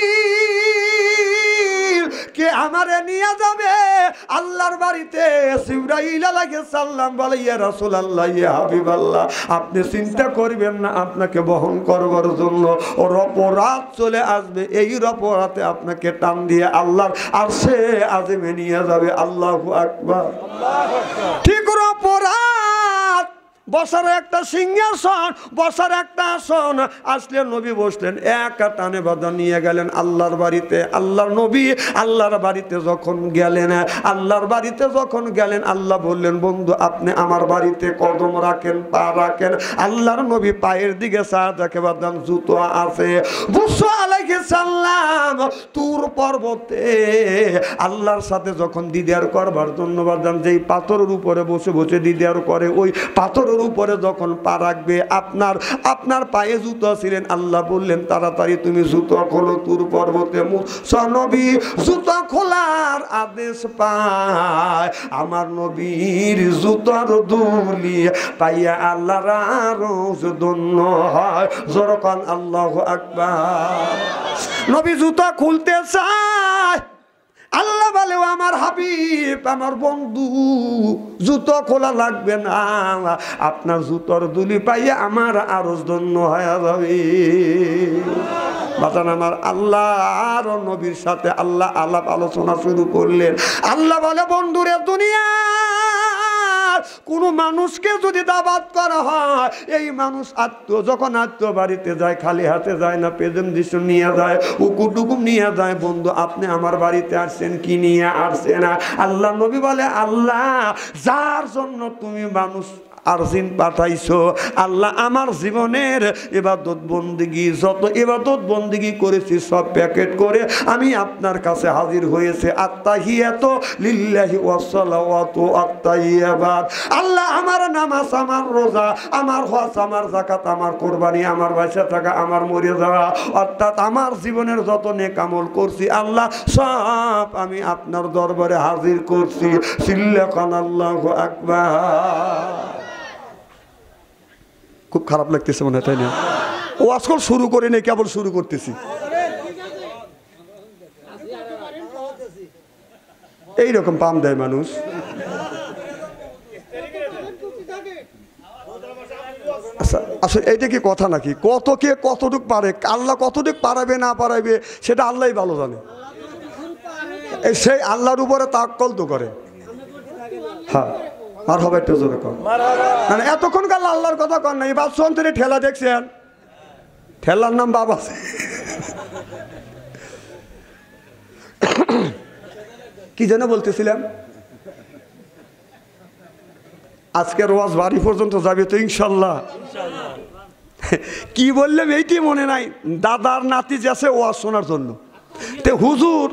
কে আমারে নিয়ে যাবে আল্লাহর বাড়িতে? জিবরাইল আলাইহিস সালাম বলে ইয়া রাসূলুল্লাহ ইয়া হাবিবাল্লাহ আপনি চিন্তা করবেন না, আপনাকে বহন করবার জন্য ওর অপরাধ চলে আসবে, এই অপরাধে আপনাকে টান দিয়ে আল্লাহর আরশে আজিমে নিয়ে যাবে। আল্লাহু আকবার। ঠিক অপরাধ বসার একটা সিংহাসন, বসার একটা আসন, আসলেন নবী বসলেন, এক টানে বাধা নিয়ে গেলেন আল্লাহর বাড়িতে। আল্লাহর নবী আল্লাহর বাড়িতে যখন গেলেন, আল্লাহর বাড়িতে যখন গেলেন, আল্লাহ বললেন বন্ধু আপনি আমার বাড়িতে কদম রাখেন, পা রাখেন। আল্লাহর নবী পায়ের দিকে চা দেখে বাদাম জুতো আছে। মুসা আলাইহিস সালাম তুর পর্বতে আল্লাহর সাথে যখন দিদার করবার জন্য বাদাম যেই পাথরের উপরে বসে বসে দিদার করে, ওই পাথরের উপরে যখন পা রাখবে আপনার পায়ে জুতো ছিলেন। আল্লাহ বললেন তাড়াতাড়ি তুমি জুতো খোলো। তুর পর্বতে মুসা নবী জুতো খোলার আদেশ পায়। আমার নবীর জুতোর দুলি পাইয়া আল্লাহর আরশ ধন্য হয়। জোরকান আল্লাহু আকবার। নবী জুতো খুলতে চায়, আল্লাহ বলে আমার হাবিব আমার বন্ধু জুতো খোলা লাগবে না, আপনার জুতোর দুলি পাইয়া আমার আরশ ধন্য হয়ে যাবে। বাজান আমার আল্লাহ আর নবীর সাথে আল্লাহ আলাপ আলোচনা শুরু করলেন। আল্লাহ বলে বন্ধুরে দুনিয়া কোন মানুষকে যদি দাওয়াত করা হয়, এই মানুষ যখন আত্মীয় বাড়িতে যায় খালি হাতে যায় না, প্রেজেন্টেশন নিয়ে যায়, উকুটুকুম নিয়ে যায়। বন্ধু আপনি আমার বাড়িতে আসছেন, কি নিয়ে আসছেন? আল্লাহ নবী বলে আল্লাহ যার জন্য তুমি মানুষ আরজিন পাঠাইছো, আল্লাহ আমার জীবনের ইবাদত বন্দিগি যত ইবাদত বন্দিগি করেছি সব প্যাকেট করে আমি আপনার কাছে হাজির হয়েছে। আত্তাহিয়াতু লিল্লাহি ওয়াস সালাওয়াতু আত্তাইয়াবাত। আল্লাহ আমার নামাজ, আমার রোজা, আমার হজ, আমার যাকাত, আমার কুরবানি, আমার বেঁচে থাকা, আমার মরে যাওয়া, অর্থাৎ আমার জীবনের যত নেক আমল করছি আল্লাহ সব আমি আপনার দরবারে হাজির করছি। সিল্লাকান আল্লাহু আকবার। খুব খারাপ লাগতেছে মনে হয়, তাই না? ও আজকাল শুরু করে নেই, কেবল শুরু করতেছি। এইরকম পাম দেয় মানুষ। আচ্ছা আসলে এইটা কি কথা নাকি? কে কতটুক পারে, আল্লাহ কতটুক পারাবে না পারাবে সেটা আল্লাহই ভালো জানে। সেই আল্লাহর উপরে তাওয়াক্কুল তো করে। হ্যাঁ আর হবে একটু জোরে কর। মানে এতক্ষণ কাল আল্লাহর কথা কর নাই। বাদশাহ তিনি ঠেলা দেখছেন, ঠেলার নাম বাবা। কি যেন বলতেছিলাম? আজকের ওয়াজ বাড়ি পর্যন্ত যাবে তো ইনশাল্লাহ। কি বললাম এইটি মনে নাই। দাদার নাতি যাচ্ছে ওয়াজ শোনার জন্য, তে হুজুর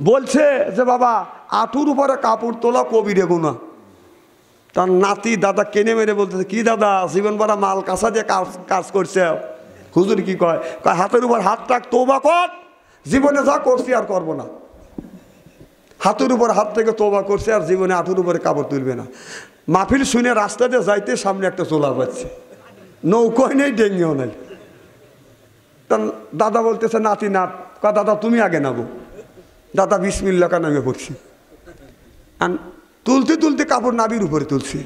বলছে যে বাবা আঁটুর উপরে কাপড় তোলা কবিরে গুনাহ। তার নাতি দাদা কেনে মেরে বলতেছে কি দাদা জীবন ভরা মাল কাঁচা দিয়ে কাজ করছে। হুজুর কি কয়? হাতের উপর হাত রাখ, তওবা কর, জীবনে যা করছি আর করবো না। হাতের উপর হাত থেকে তওবা করছে আর জীবনে হাঁটুর উপরে কাপড় তুলবে না। মাহফিল শুনে রাস্তাতে যাইতে সামনে একটা চোলা পাচ্ছে, নৌকোয় নেই, ডেঙ্গিও নেই। তখন দাদা বলতেছে নাতি না, দাদা তুমি আগে নাবো। দাদা বিসমিল্লাহ নামে পড়ছি, তুলতে তুলতে কাপড় নাবির উপরে তুলছি।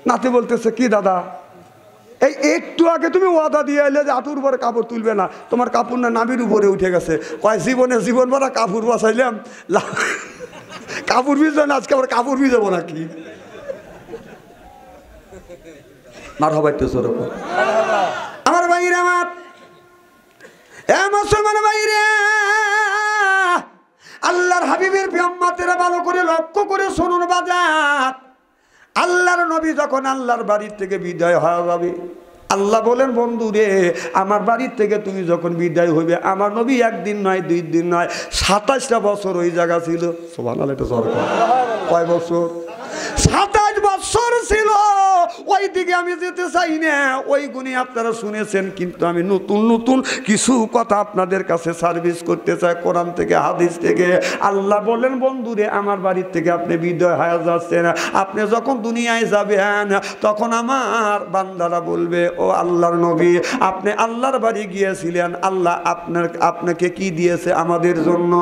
নাতি বলতেছে কি দাদা এই একটু আগে তুমি ওয়াদা দিয়ে এলে যে হাঁটুর উপরে কাপড় তুলবে না, তোমার কাপড় না নাবির উপরে উঠে গেছে। কয় জীবন ভরা কাপড় বাঁচাইলাম, কাপড় ভিজবে না, আজকে আবার কাপড় ভিজাবো নাকি? মার হবাই তো জোর আমার ভাইরা, আমার মুসলমান ভাইরা, আল্লাহর হাবিবের উম্মতেরা ভালো করে লক্ষ্য করে শুনুন বাজার। আল্লাহর নবী যখন আল্লাহর বাড়ির থেকে বিদায় হয়ে যাবে, আল্লাহ বলেন বন্ধু রে আমার বাড়ির থেকে তুমি যখন বিদায় হইবে, আমার নবী একদিন নয় 2 দিন নয় 27টা বছর ওই জায়গা ছিল। সুবহানাল্লাহ, এটা সরকার কয় বছর? 27 বছর ছিল। ওই দিকে আমি যেতে চাই না, ওই গুণে আপনারা শুনেছেন, কিন্তু আমি নতুন নতুন কিছু কথা আপনাদের কাছে সার্ভিস করতে চাই কোরআন থেকে হাদিস থেকে। আল্লাহ বলেন বন্ধুরে আমার বাড়ির থেকে আপনি বিদায় হয়ে যাচ্ছেন, আপনি যখন দুনিয়ায় যাবেন তখন আমার বান্দারা বলবে ও আল্লাহর নবী আপনি আল্লাহর বাড়ি গিয়েছিলেন, আল্লাহ আপনাকে কি দিয়েছে আমাদের জন্য?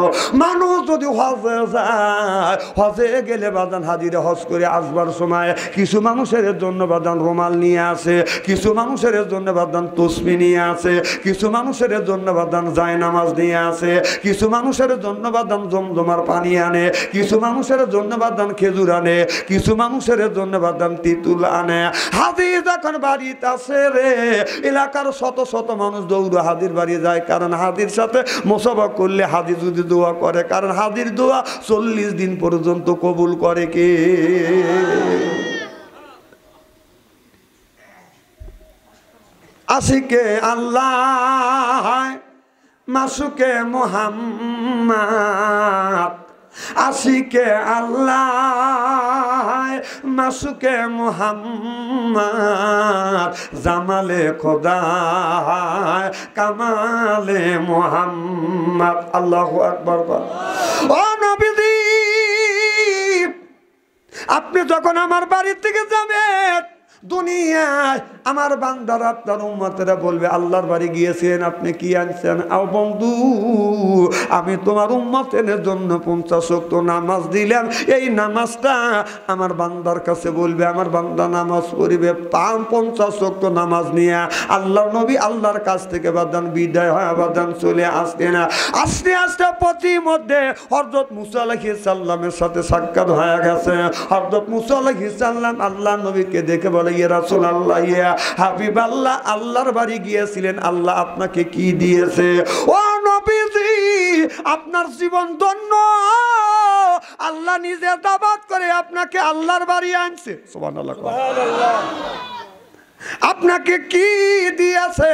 মানুষ যদি হজে যায়, হজে গেলে বাজান হাজিরে হজ করে আসবার সময় কিছু মানুষের জন্য বাদান রুমাল নিয়ে আসে, কিছু মানুষের জন্য বাদান তসবি নিয়ে আসে, কিছু মানুষের জন্য বাদান জায়নামাজ নিয়ে আসে, কিছু মানুষের জন্য বাদান জমজমার পানি আনে, কিছু মানুষের জন্য বাদান খেজুর আনে, কিছু মানুষের জন্য বাদান তিতুল আনে। হাজি যখন বাড়িতে আসে রে, এলাকার শত শত মানুষ দৌড়ে হাজির বাড়ি যায়, কারণ হাজির সাথে মোসাফা করলে হাজি যদি দোয়া করে, কারণ হাজির দোয়া 40 দিন পর্যন্ত কবুল করে কে? আশিকে আল্লাহ মাসুকে মুহাম্মদ, আশিকে আল্লাহ মাসুকে মুহাম্মদ, জামালে খোদা কামালে মুহাম্মদ। আল্লাহু আকবার। ও নবীজি, আপনি যখন আমার বাড়ি থেকে যাবেন দুনিয়ায়, আমার বান্দারা আপনার উম্মতেরা বলবে আল্লাহর বাড়ি গিয়েছেন, আপনি কি আনছেন? আও বন্ধু, আমি তোমার উম্মতের জন্য 50 ওয়াক্ত নামাজ দিলাম। এই নামাজটা আমার বান্দার কাছে বলবে, আমার বান্দা নামাজ পড়িবে 50 ওয়াক্ত নামাজ নিয়ে আল্লাহর নবী আল্লাহর কাছ থেকে বাদান বিদায় হয়, বাদান চলে আসতে না আস্তে আস্তে পথিমধ্যে হযরত মুসা আলাইহিস সালামের সাথে সাক্ষাৎ হয়ে গেছে। হযরত মুসা আলাইহিস সালাম আল্লাহর নবীকে দেখে বলে, ইয়া রাসূলুল্লাহ, ইয়া হাবিবাল্লাহ, আল্লাহর বাড়ি গিয়েছিলেন, আল্লাহ আপনাকে কি দিয়েছে? ও নবীজি, আপনার জীবন ধন্য, আল্লাহ নিজে দাওয়াত করে আপনাকে আল্লাহর বাড়ি আনছে। সুবহানাল্লাহ, সুবহানাল্লাহ। আপনাকে কি দিয়েছে?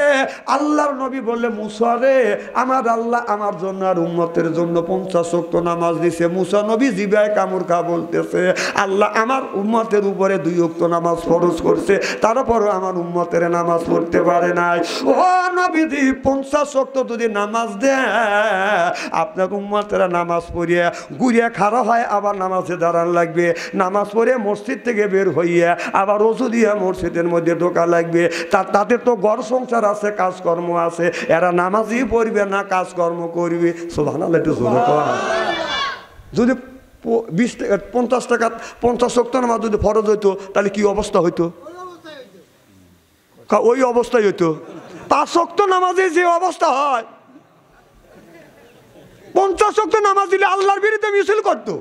আল্লাহর নবী বললে, মুসা রে, আমার আল্লাহ আমার জন্য আর উম্মতের জন্য 50 ওয়াক্ত নামাজ দিছে। মুসা নবী জিবায় কামড় খা বলতেছে, আল্লাহ আমার উম্মতের উপরে 2 ওয়াক্ত নামাজ ফরজ করছে, তারপরও আমার উম্মতের নামাজ পড়তে পারে নাই। ও নবীজি, 50 ওয়াক্ত যদি নামাজ দেয়, আপনার উম্মতেরা নামাজ পড়িয়ে ঘুরিয়ে খাড়া হয়, আবার নামাজে দাঁড়ান লাগবে, নামাজ পড়ে মসজিদ থেকে বের হইয়া আবার ওযু দিয়ে মসজিদের মধ্যে লাগবে। তাদের তো ঘর সংসার আছে, কাজকর্ম আছে, এরা নামাজই পড়বে না, কাজকর্ম করবে। সুবহানাল্লাহ, একটু জোরে কর। যদি 20 টাকা 50 টাকা 50 ওয়াক্ত নামাজ যদি ফরজ হইতো, তাহলে কি অবস্থা হইতো? ওই অবস্থায় হইতো। 5 ওয়াক্ত নামাজে যে অবস্থা হয়, 50 ওয়াক্ত নামাজ দিলে আল্লাহর বিরুদ্ধে মিছিল করতো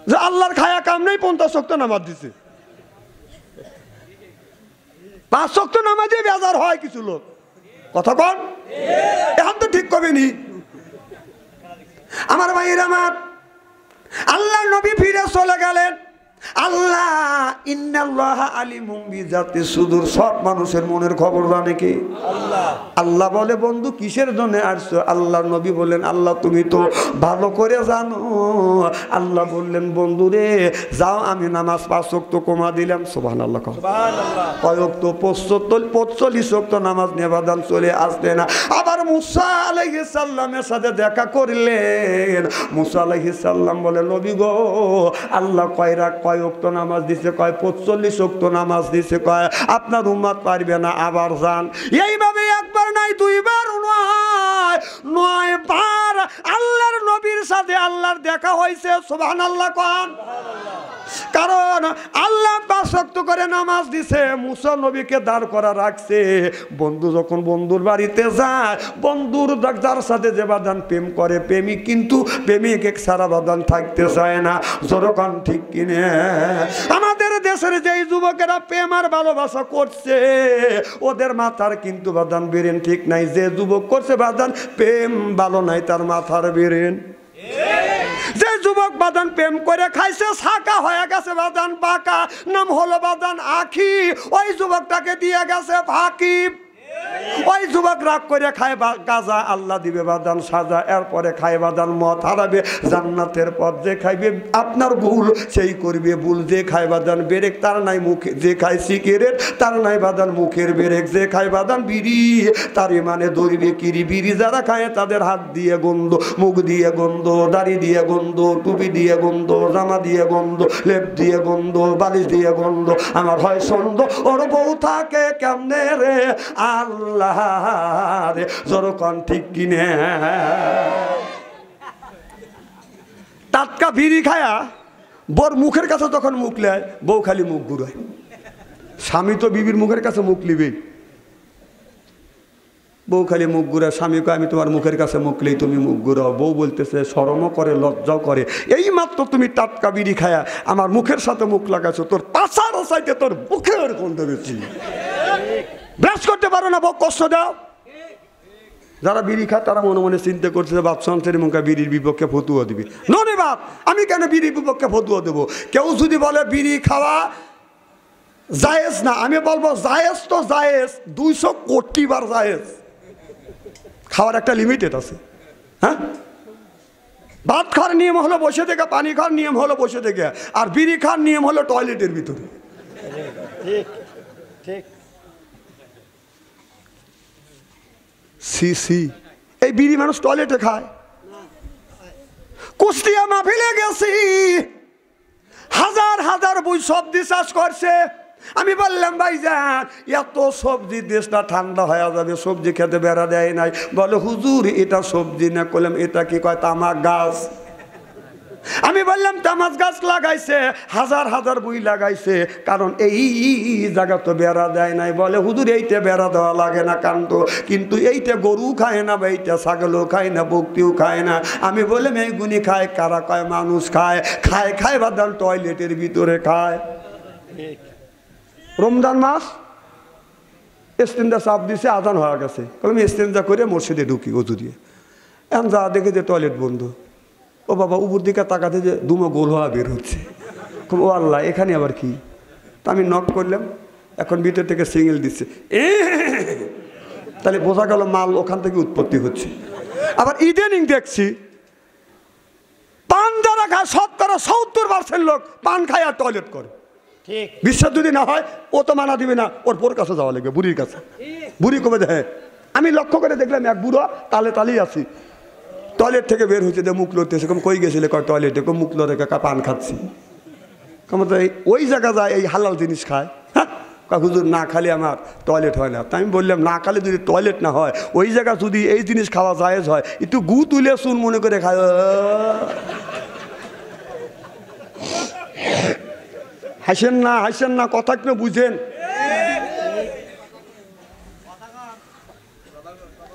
যে আল্লাহর খায়া কাম নেই, 50 ওয়াক্ত নামাজ দিছে। 5 ওয়াক্ত নামাজে বেজার হয় কিছু লোক, কথা কন, এখন তো ঠিক কবেনি। আমার ভাইয়েরা, আমার আল্লাহ নবী ফিরে চলে গেলেন। আল্লাহ ইন্নাল্লাহ আলিমুম বিজাতি সুদূর, সব মানুষের মনের খবর জানে কে? আল্লাহ। আল্লাহ বলে, বন্ধু কিসের জন্য আসছো? আল্লাহ নবী বললেন, আল্লাহ তুমি তো ভালো করে জানো। আল্লাহ বললেন, বন্ধু রে যাও, আমি নামাজ 5 ওয়াক্ত কমা দিলাম। সুবহানাল্লাহ, সুবহানাল্লাহ। কয় ওয়াক্ত? 45 ওয়াক্ত নামাজ নেবাদান চলে আসতে না। আবার মুসা আলাইহিস সালামের সাথে দেখা করলেন। মুসা আলাইহিস সালাম বলে, নবী গো, আল্লাহ কয় ওয়াক্ত নামাজ দিছে? কয় 45 ওয়াক্ত নামাজ দিছে। কয় আপনার উম্মত পারবে না, আবার যান। এইভাবে একবার নাই, 2 বার নয়, 9 বার আল্লাহর নবীর সাথে আল্লাহর দেখা হয়েছে। সুবহানাল্লাহ কোন? কারণ আল্লাহ 5 ওয়াক্ত করে নামাজ দিছে, মুসা নবীকে দাঁড় করা রাখছে। বন্ধু যখন বন্ধুর বাড়িতে যায়, বন্ধুর যার সাথে যে বাদান প্রেম করে, প্রেমিক কিন্তু প্রেমিক এক সারা বাদান থাকতে চায় না। যখন ঠিক কিনে আমাদের দেশের যেই যুবকেরা প্রেম আর ভালোবাসা করছে, ওদের মাথার কিন্তু বাদান বেরেন ঠিক নাই। যে যুবক করছে বাদান প্রেম ভালো নাই, তার মাথার বেরেন। যে যুবক বাদান প্রেম করে খাইছে, ছাকা হয়ে গেছে বাদান বাঁকা, নাম হলো বাদান আখি, ওই যুবকটাকে দিয়ে গেছে ফাঁকি। ওই যুবক রাগ করে খায় গাঁজা, আল্লাহ দিবে বাদান সাজা। এরপরে খায় বাদান মদ, হারাবে জান্নাতের পথ। যে খাইবে আপনার ভুল সেই করবে ভুল। যে খায় বাদান বেরেক, তার নাই মুখে। যে খায় সিগারেট, তার নাই বাদান মুখের বেরেক। যে খায় বাদান বিড়ি, তার মানে দৌড়বে কিরি। বিড়ি যারা খায় তাদের হাত দিয়ে গন্ধ, মুখ দিয়ে গন্ধ, দাড়ি দিয়ে গন্ধ, টুপি দিয়ে গন্ধ, জামা দিয়ে গন্ধ, লেপ দিয়ে গন্ধ, বালিশ দিয়ে গন্ধ। আমার হয় সন্দ, ওর বউ থাকে কেমনে রে আল্লাহ রে, যখন ঠিক কিনে টাটকা বিড়ি খায়া বর মুখের কাছে তখন মুখ নেয়, বউ খালি মুখ ঘুরায়। স্বামী তো বিবির মুখের কাছে মুখ নিবেই, বউ খালি মুখ ঘুরায়। স্বামীকে আমি তোমার মুখের কাছে মুখ নেই, তুমি মুখ ঘুরাও। বউ বলতেছে শরমও করে লজ্জাও করে, এই মাত্র তুমি টাটকা বিড়ি খায়া আমার মুখের সাথে মুখ লাগাইছো, তোর পাশার সাইতে তোর মুখের গন্ধ বেশি, ব্রাশ করতে পারো না, বউ কষ্ট দাও। যারা বিড়ি খায় তারা মনে মনে চিন্তা করছে বাপ সন্তানের মুখে বিড়ির বিপক্ষে ফতুয়া দিবি। নরে বাপ, আমি কেন বিড়ির বিপক্ষে ফতুয়া দেবো? কেউ যদি বলে বিড়ি খাওয়া জায়েজ না, আমি বলবো জায়েজ তো জায়েজ, 200 কোটি বার জায়েজ। খাওয়ার একটা লিমিটেড আছে। হ্যাঁ, ভাত খাওয়ার নিয়ম হলো বসে থেকে, পানি খাওয়ার নিয়ম হলো বসে থেকে, আর বিড়ি খাওয়ার নিয়ম হলো টয়লেটের ভিতরে। ঠিক। সি সি, এই বিড়ি মানুষ টয়লেটে খায়। কুষ্টিয়া মাহফিলে গেছি, হাজার হাজার বই সবজি চাষ করছে। আমি বললাম ভাইজান এত সবজি দেশটা ঠান্ডা হয়ে যাবে, সবজি খেতে বেড়া দেয় নাই। বলে হুজুর এটা সবজি না। করলাম এটা কি? কয় তামাক গাছ। আমি বললাম তামাক গাছ লাগাইছে, হাজার হাজার বই লাগাইছে, কারণ এই জায়গা তো বেড়া দেয় নাই। বলে হুজুর এইটা বেড়া দেওয়া লাগে না কিন্তু এইটা গরু খায় না, বা এইটা ছাগলও খায় না, বক্তিও খায় না। আমি বললাম এইগুনি খায় কারা? কয় মানুষ খায়। খায় খায় বাদাল টয়লেটের ভিতরে খায়। রমজান মাস, ইস্তেঞ্জা চাপ দিছে, আজান হয়ে গেছে। বললাম ইস্তেঞ্জা করে মসজিদে ঢুকি অজু দিয়ে। এখন যা দেখে যে টয়লেট বন্ধ। ও বাবা, উপর দিকে তাকাতে যে দুমো গোল হওয়া বের হচ্ছে। ও আল্লাহ, এখানে আবার কি? তা আমি নক করলাম, এখন ভিতর থেকে সিঙ্গেল দিচ্ছে। তাহলে বোঝা গেল মাল ওখান থেকে উৎপত্তি হচ্ছে। আবার ইদানিং দেখছি পান যারা খায় 70% লোক পান খায় আর টয়লেট করে। বিশ্বাস যদি না হয় ও তো মানা দিবে না, ওর বোর কাছে যাওয়া লাগবে, বুড়ির কাছে। বুড়ি কবে দেয়? আমি লক্ষ্য করে দেখলাম এক বুড়ো তালেই আছি, টয়লেট থেকে বের হয়েছে, মুখ লড়তেছে। কই গেছিলে? কয় টয়লেটে। মুখ লড়ে পান খাচ্ছি। ওই জায়গা যায় এই হালাল জিনিস খায়। হ্যাঁ, হুজুর না খালি আমার টয়লেট হয় না। তাই আমি বললাম না খালি যদি টয়লেট না হয়, ওই জায়গা যদি এই জিনিস খাওয়া জায়েজ হয়, একটু গু তুলে চুন মনে করে খায়। হাসেন না, কথা কেন বুঝেন?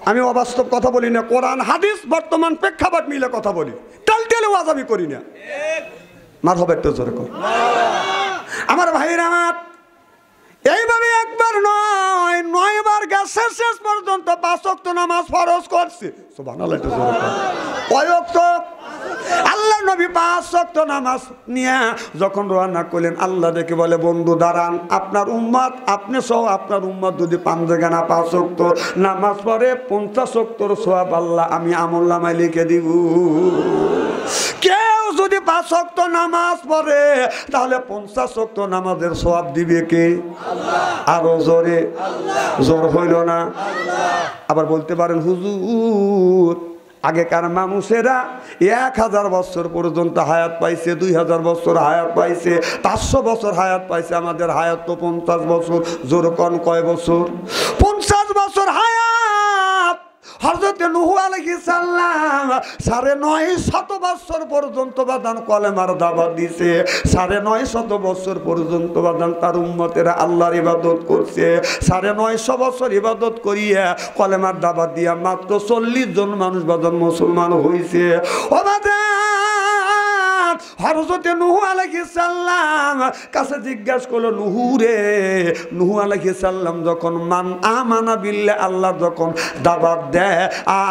আমি অবাস্তব কথা বলি না, কোরআন হাদিস বর্তমান প্রেক্ষাপট মিলে কথা বলি। টালটেলে ওয়াজ আমি করি না। মার হবে একটু জোরে কর। আমার ভাইরা আমার, এইভাবে একবার নয় 9 বার গেছে, শেষ পর্যন্ত 5 ওয়াক্ত নামাজ ফরজ করছে। সুবহানাল্লাহ, একটু জোরে কর। কয় ওয়াক্ত? আল্লাহ নবী 5 ওয়াক্ত নামাজ নিয়ে যখন রওনা করলেন, আল্লাহ দেখে বলে বন্ধু দাঁড়ান, আপনার উম্মত, আপনি সহ আপনার উম্মত যদি 5 জায়গা না 5 ওয়াক্ত নামাজ পড়ে 50 ওয়াক্তর সওয়াব আল্লাহ আমি আমলনামায় লিখে দিব। কেউ যদি 5 ওয়াক্ত নামাজ পড়ে তাহলে 50 ওয়াক্ত নামাজের সওয়াব দিবে কে? আল্লাহ। আরো জোরে, জোর হইল না? আবার বলতে পারেন হুজুর আগেকার মানুষেরা 1000 বছর পর্যন্ত হায়াত পাইছে, 2000 বছর হায়াত পাইছে, 500 বছর হায়াত পাইছে, আমাদের হায়াত তো 50 বছর। জোর কোন কয় বছর? 50 বছর হায়াত। হযরত নূহ আলাইহিস সালাম 950 বছর পর্যন্ত বাদান কলেমার দাওয়াত দিছে। 950 বছর পর্যন্ত বাদান তার উম্মতেরা আল্লাহর ইবাদত করছে। 950 বছর ইবাদত করিয়া কলেমার দাওয়াত দিয়া মাত্র 40 জন মানুষ বাদান মুসলমান হইছে। ও বাদান, হযরত নূহ আলাইহিস সালাম কাছে জিজ্ঞাসা করলো, নূহ রে, নূহ আলাইহিস সালাম যখন মান আমানা বিল্লাহ আল্লাহ যখন দাওয়াত দেয়,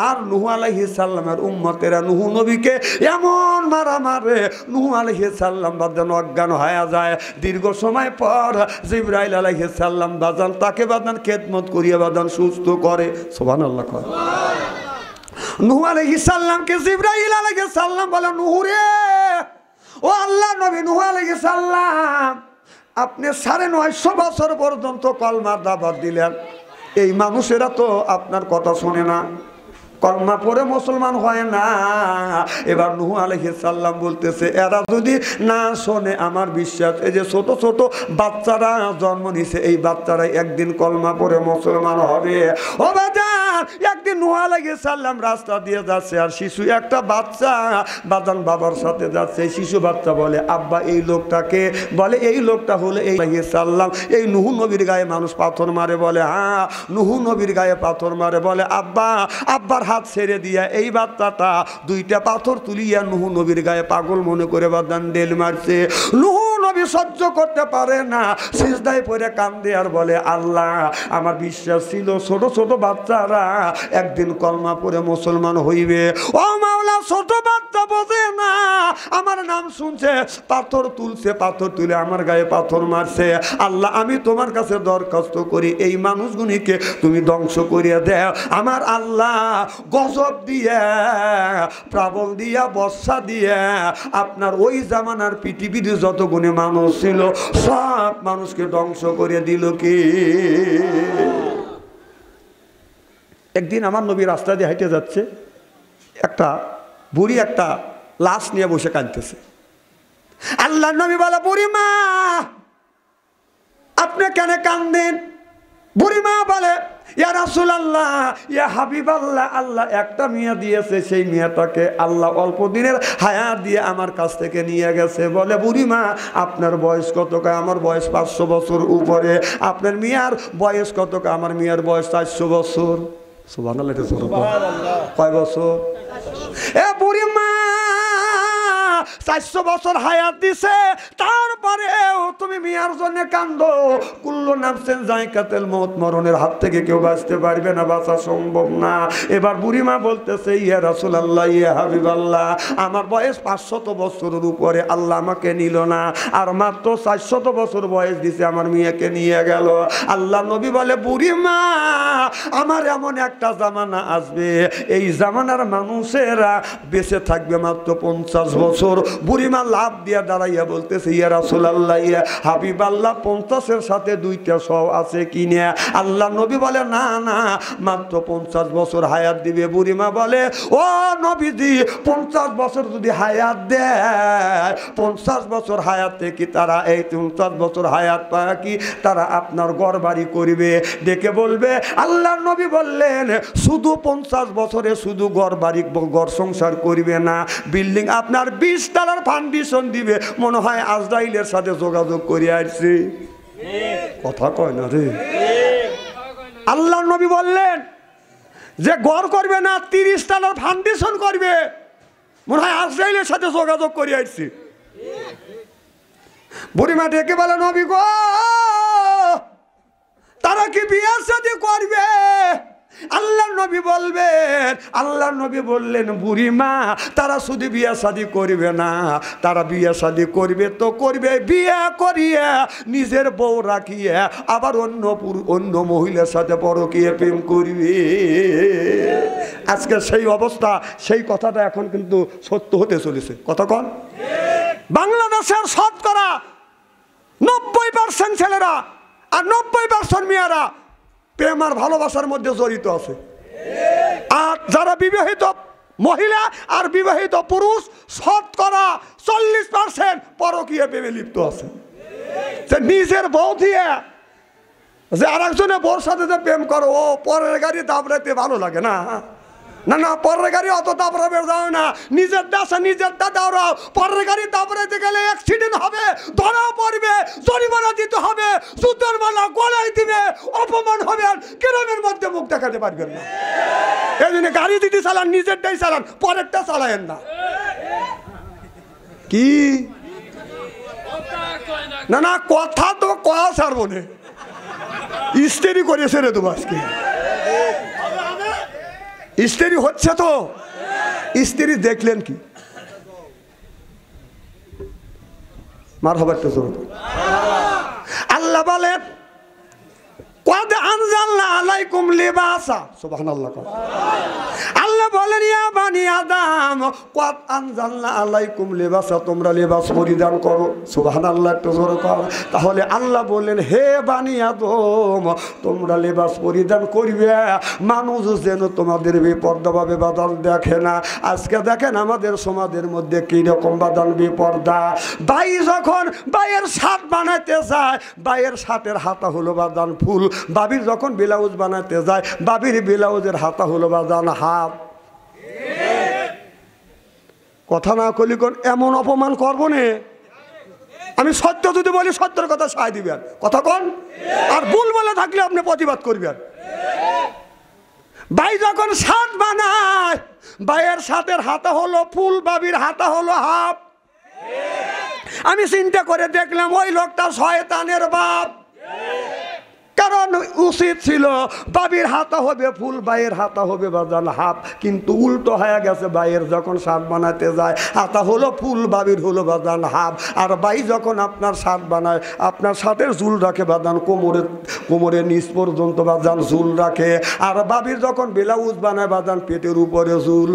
আর নূহ আলাইহিস সালামের উম্মতেরা নূহ নবীকে এমন মারে, নূহ আলাইহিস সালাম বাদান অজ্ঞান হয়ে যায়। দীর্ঘ সময় পর জিবরাইল আলাইহিস সালাম বাদান তাকে বাদান খেদমত করিয়া বাদান সুস্থ করে। সুবহানাল্লাহ। নূহ আলাইহিস সালামকে জিবরাইল আলাইহিস সালাম বলে, নূহ রে, ও আল্লাহ নবী নূহ আলাইহিস সালাম, আপনি 950 বছর পর্যন্ত কলমার দাওয়াত দিলেন, এই মানুষেরা তো আপনার কথা শোনে না, কলমা পড়ে মুসলমান হয় না। এবার নূহ আলাইহিস সালাম বলতেছে, এরা যদি না শোনে আমার বিশ্বাস, এই যে ছোট ছোট বাচ্চারা জন্ম নিছে, এই বাচ্চারাই একদিন কলমা পড়ে মুসলমান হবে। ও বাবা, একদিন নূহ আলাইহিস সালাম রাস্তা দিয়ে যাচ্ছে, আর শিশু একটা বাচ্চা বাজান বাবার সাথে যাচ্ছে। শিশু বাচ্চা বলে, আব্বা এই লোকটাকে? বলে এই লোকটা হলো এই আলাইহিস সালাম। এই নূহ নবীর গায়ে মানুষ পাথর মারে? বলে হ্যাঁ, নূহ নবীর গায়ে পাথর মারে। বলে আব্বা, আব্বার হাত ছেড়ে দিয়া এই বাচ্চাটা দুইটা পাথর তুলিয়া নূহ নবীর গায়ে পাগল মনে করে বাদান ডেল মারছে। নূহ নবী সহ্য করতে পারে না, সিজদায় পড়ে কান্দে আর বলে, আল্লাহ আমার বিশ্বাস ছিল ছোট ছোট বাচ্চারা একদিন কলমা পড়ে মুসলমান হইবে। ও মাওলা, ছোট বাচ্চা বোঝে না, আমার নাম শুনছে, পাথর তুলছে, পাথর তুলে আমার গায়ে পাথর মারছে। আল্লাহ আমি তোমার কাছে দরখাস্ত করি এই মানুষগুলিকে তুমি ধ্বংস করিয়া দেও। আমার আল্লাহ গজব দিয়া, প্রাবল দিয়া, বর্ষা দিয়া আপনার ওই জামানার পৃথিবীর যত গুণে মানুষ ছিল সব মানুষকে ধ্বংস করে দিল। কি একদিন আমার নবী রাস্তা দিয়ে হাঁটে যাচ্ছে, একটা বুড়ি একটা লাশ নিয়ে বসে কাঁদতেছে। আল্লাহ নবী বলে, বুড়ি মা আপনি কেন কান্দেন? বুড়ি মা বলে, ইয়া রাসূলুল্লাহ, ইয়া হাবিবাল্লাহ, আল্লাহ একটা মেয়ে দিয়েছে, সেই মেয়েটাকে আল্লাহ অল্প দিনের হায়াত দিয়ে আমার কাছ থেকে নিয়ে গেছে। বলে, বুড়ি মা আপনার বয়স কত? আমার বয়স 500 বছর উপরে। আপনার মেয়ের বয়স কত? আমার মেয়ের বয়স 400 বছর। সুবহানাল্লাহ। কয় বছর? এ বুড়ি মা 400 বছর হায়াত দিছে, তারপরেও তুমি মিয়ার জন্য কান্দো। কুল্লু নাফসিন যায়কাতুল মউত, মরণের হাত থেকে কেউ বাঁচতে পারবে না, বাঁচা সম্ভব না। এবার বুড়িমা বলতেছে, ইয়া রাসূলুল্লাহ, ইয়া হাবিবাল্লাহ, আমার বয়স 500 বছরের উপরে, আল্লাহ আমাকে নিল না, আর মাত্র 400 বছর বয়স দিছে, আমার মেয়েকে নিয়ে গেল। আল্লাহ নবী বলে, বুড়িমা আমার এমন একটা জামানা আসবে, এই জামানার মানুষেরা বেঁচে থাকবে মাত্র 50 বছর। বুড়িমা লাভ দিয়া দাঁড়াইয়া বলতেছে, ইয়া রাসূলুল্লাহ, ইয়া হাবিবাল্লাহ, 50-এর সাথে 2টা 100 আছে কিনা? আল্লাহ নবী বলে, না না, মাত্র 50 বছর হায়াত দিবে। বুড়িমা বলে, ও নবীজি, 50 বছর যদি হায়াত দেয়, 50 বছর হায়াতে কি তারা এই 50 বছর হায়াত পায় কি তারা আপনার ঘর বাড়ি করবে? ডেকে বলবে। আল্লাহ নবী বললেন, শুধু 50 বছরে শুধু ঘর বাড়ি ঘর সংসার করবে না, বিল্ডিং আপনার 20 তলার ফাউন্ডেশন দিবে। মনে হয় আজরাইলের সাথে যোগাযোগ করে আসছে। কথা কয় না রে। আল্লাহ নবী বললেন যে ঘর করবে না, 30 তলার ফাউন্ডেশন করবে। মনে হয় আজরাইলের সাথে যোগাযোগ করে আসছে। বুড়িমা ডেকে বলে, নবী গো, তারা কি বিয়ে শাদী করবে? আল্লাহ নবী বলবেন, আল্লাহ নবী বললেন, বুড়িমা তারা শুধু বিয়ে শাদী করবে না, তারা বিয়ে শাদী করবে তো করবে, বিয়ে করিয়া নিজের বউ রাখিয়া আবার অন্য মহিলার সাথে পরকীয়া প্রেম করবে। আজকে সেই অবস্থা, সেই কথাটা এখন কিন্তু সত্য হতে চলেছে। কথা কন। বাংলাদেশের শতকরা 90% ছেলেরা আর 90% মেয়েরা প্রেম আর ভালোবাসার মধ্যে জড়িত আছে। আর যারা বিবাহিত মহিলা আর বিবাহিত পুরুষ শতকরা 40% পরকীয়া প্রেমে লিপ্ত আছে। যে নিজের বউ দিয়ে যে আরেকজনের বউর সাথে যে প্রেম করো, ও পরের গাড়ি দাবড়াইতে ভালো লাগে না। না না, পরের গাড়ি অত দাবড়াবে যাও না, নিজের দেশে নিজেরটা দাওড়াও। পরের গাড়ি দাবড়াইতে গেলে অ্যাক্সিডেন্ট হবে, ধরাও পড়বে, জরিমানা দিতে হবে, জুতোর মালা গলায় দিবে, অপমান হবে, আর গ্রামের মধ্যে মুখ দেখাতে পারবেন না। এই জন্য গাড়ি দিতে চালান, নিজেরটাই চালান, পরেরটা চালায়েন না। কি না না, কথা তো কয়া ছাড়বো না, ইস্তেরি করেছে রে তো আজকে। স্ত্রী হচ্ছে তো, স্ত্রী দেখলেন কি? মারহাবা। আল্লাহ বলেন, قد أنزلنا عليكم لباسا। সুবহানাল্লাহ। আল্লাহ বলেন, ইয়া বানি আদম, দিলাম কাদ আনজালনা আলাইকুম লিবাসা, তোমরা লিবাস পরিধান করো। সুবহানাল্লাহ, একটু জোরে করো। তাহলে আল্লাহ বললেন, হে বানি আদম, তোমরা লিবাস পরিধান করবে, মানুষ যেন তোমাদের বেপর্দাভাবে বাদান দেখে না। আজকে দেখেন আমাদের সমাজের মধ্যে কি রকম বাদান বেপর্দা। ভাই যখন ভাইয়ের শার্ট বানাইতে যায়, ভাইয়ের শার্টের হাতা হলো বাদান ফুল। বাবির যখন ব্লাউজ বানাইতে যায়, বাবির ব্লাউজের হাতা হলো বাদান হাত। কথা না কলি কোন এমন অপমান করবো না। আমি সত্য যদি বলি সত্যের কথা সায় দিবেন, কথা কোন, আর ভুল বলে থাকলে আপনি প্রতিবাদ করবেন। ভাই যখন শার্ট বানায়, ভাইয়ের শার্টের হাতা হলো ফুল, বাবির হাতা হলো হাফ। আমি চিন্তা করে দেখলাম ওই লোকটা শয়তানের বাপ। কারণ উচিত ছিল বাবির হাতা হবে ফুল, ভাইয়ের হাতা হবে বাজান হাফ, কিন্তু উল্টো হয়ে গেছে। ভাইয়ের যখন শার্ট বানাতে যায় হাতা হলো ফুল, বাবির হলো বাজান হাফ। আর ভাই যখন আপনার শার্ট বানায়, আপনার শার্টের ঝুল রাখে বাজান কোমরের নিচ পর্যন্ত বাজান ঝুল রাখে। আর বাবির যখন ব্লাউজ বানায় বাজান পেটের উপরে ঝুল।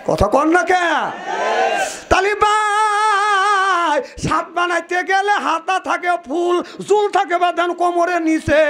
কথা কন না কে? তালি শার্ট বানাইতে গেলে হাতা থাকে ফুল, চুল থাকে বাদান কোমরের নিচে।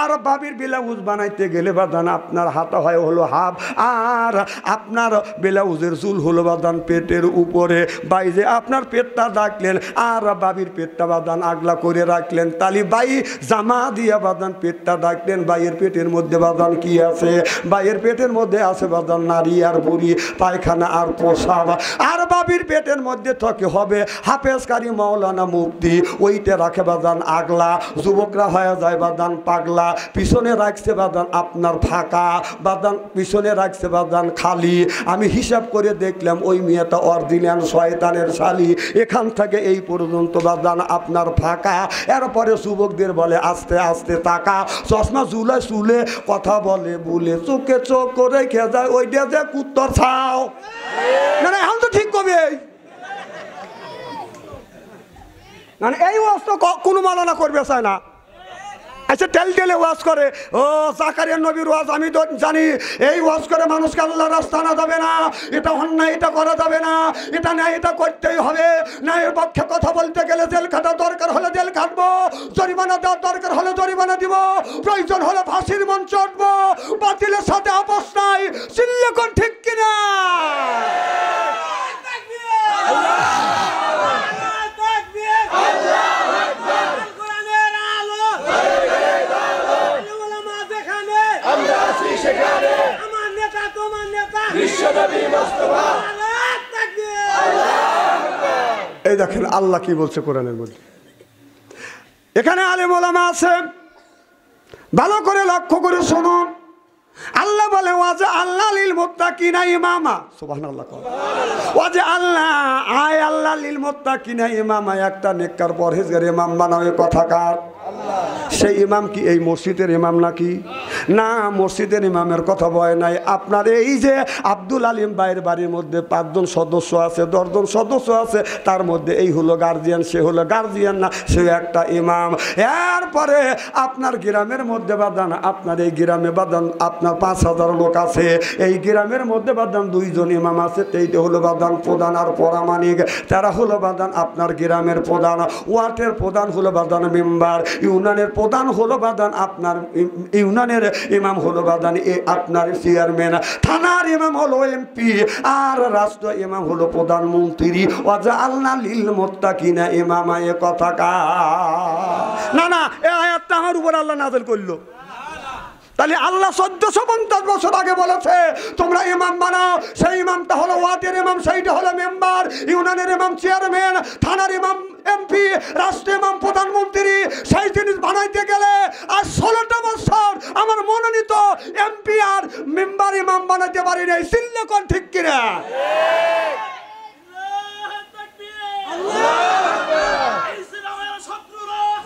আর বাবির ব্লাউজ বানাইতে গেলে বাদান আপনার হাতা হয় হলো হাফ, আর আপনার ব্লাউজের চুল হলো বাদান পেটের উপরে। বাই যে আপনার পেটটা রাখলেন আর বাবির পেটটা বাদান আগলা করে রাখলেন। তালি বাই জামা দিয়া বাদান পেটটা রাখলেন। বাইয়ের পেটের মধ্যে বাদান কি আছে? বাইয়ের পেটের মধ্যে আছে বাদান নারী আর বুড়ি, পায়খানা আর পোশাক। আর বাবির পেটের মধ্যে থাকে হবে হাফেজ কারি মাওলানা মুফতি, ওইটা রাখে বাদান আগলা। যুবকরা হয়ে যায় বাদান পাগলা। পিছনে রাখছে বাদান আপনার ফাঁকা, বাদান পিছনে রাখছে বাদান খালি। আমি হিসাব করে দেখলাম ওই মেয়েটা অরিজিনাল শয়তানের শালি। এখান থেকে এই পর্যন্ত বাদান আপনার ফাঁকা। এরপরে যুবকদের বলে আস্তে আস্তে তাকা, চশমা ঝুলে চুলে কথা বলে বলে চোখে চোখ রেখে যায় ওইটা যে কুত্তর ছাও। না না, এখন তো ঠিক কবে মানে এই ওয়াজ তো কোনো মালানা করবে চায় না। আচ্ছা টেল টেলে ওয়াজ করে, ও জাকারিয়া নবীর ওয়াজ আমি তো জানি। এই ওয়াজ করে মানুষকে আল্লাহর রাস্তা আনা যাবে না, এটা অন্যায়, এটা করা যাবে না, এটা না, এটা করতেই হবে। ন্যায়ের পক্ষে কথা বলতে গেলে জেল খাটা দরকার হলে জেল খাটবো, জরিমানা দেওয়ার দরকার হলে জরিমানা দিব, প্রয়োজন হলে ফাঁসির মঞ্চ উঠবো। বাতিলের সাথে আপোষ নাই, চিল্লে কোন ঠিক কিনা? এই দেখেন আল্লাহ কি বলছে কোরআনের মধ্যে। এখানে আলেম ওলামা আছে, ভালো করে লক্ষ্য করে শুনুন। আল্লাহ বলে ওয়াজে আল্লাহ লিল মুত্তাকিনা ইমামা। সুবহানাল্লাহ। ওয়াজে আল্লাহ আয় আল্লাহ লিল মুত্তাকিনা ইমামা, একটা নেককার পরহেজগার ইমাম বানাবে। কথাকার সেই ইমাম কি এই মসজিদের ইমাম নাকি? না, মসজিদের ইমামের কথা বয় নাই। আপনার এই যে আব্দুল আলিম ভাইয়ের বাড়ির মধ্যে 5 জন সদস্য আছে, 10 জন সদস্য আছে, তার মধ্যে এই হলো গার্জিয়ান, সে হলো গার্জিয়ান না, সে একটা ইমাম। এরপরে আপনার গ্রামের মধ্যে বাদান, আপনার এই গ্রামে বাদান আপনার 5000 লোক আছে, এই গ্রামের মধ্যে বাদান 2 জন ইমাম আছে। এইটা হলো বাদান প্রধান আর পরামানিক, তারা হলো বাদান আপনার গ্রামের প্রধান। ওয়ার্ডের প্রধান হলো বাদান মেম্বার, ইউনিয়নের প্রধান হলো বাদান আপনার ইউনিয়নের ইমাম হলো বাদান আপনার চেয়ারম্যান, থানার ইমাম হলো এমপি, আর রাষ্ট্র ইমাম হলো প্রধানমন্ত্রী। ওয়াজআলনা লিল মুত্তাকিনা ইমামা, এ কথা কা না না, এই আয়াতটা আমার উপর আল্লাহ নাযিল করলো। তাহলে আল্লাহ 1450 বছর আগে বলেছে তোমরা ইমাম বানাও। সেই ইমামটা হলো ওয়ার্ডের ইমাম, সেইটা হলো মেম্বার, ইউনিয়নের ইমাম চেয়ারম্যান, থানার ইমাম এমপি, রাষ্ট্র ইমাম প্রধানমন্ত্রী। সেই জিনিস বানাইতে গেলে আর 16টা বছর আমার মনোনীত এমপি আর মেম্বার ইমাম বানাইতে পারি নাই। চিল্লে কোন ঠিক কিনা?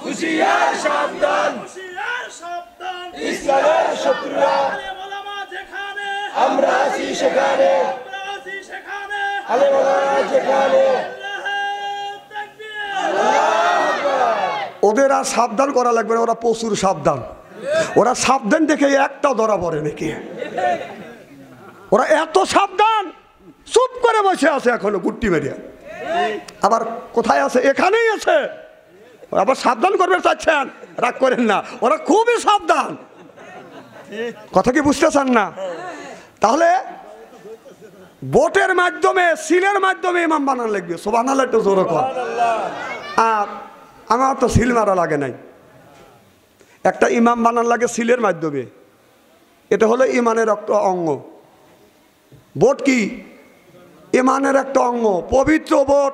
হুশিয়ার সাবধান, ইসলামের শত্রুরা, আমরা আছি সেখানে, আলেম ওলামা যেখানে। ওদের আর সাবধান করা লাগবে না, ওরা প্রচুর সাবধান। ওরা সাবধান দেখে একটাও ধরা পড়ে নাকি? ওরা এত সাবধান চুপ করে বসে আছে এখনো গুট্টি মেরিয়া। আবার কোথায় আছে? এখানেই আছে। আবার সাবধান করবে চাচ্ছেন, রাগ করেন না, ওরা খুবই সাবধান। কথা কি বুঝতেছেন না? তাহলে ভোটের মাধ্যমে, সিলের মাধ্যমে ইমাম বানান লাগবে। সুবহানাল্লাহ একটু জোরে কর। আর আমার তো সিল মারা লাগে নাই, একটা ইমাম বানান লাগে সিলের মাধ্যমে। এটা হলো ইমানের একটা অঙ্গ। ভোট কি? ইমানের একটা অঙ্গ, পবিত্র ভোট।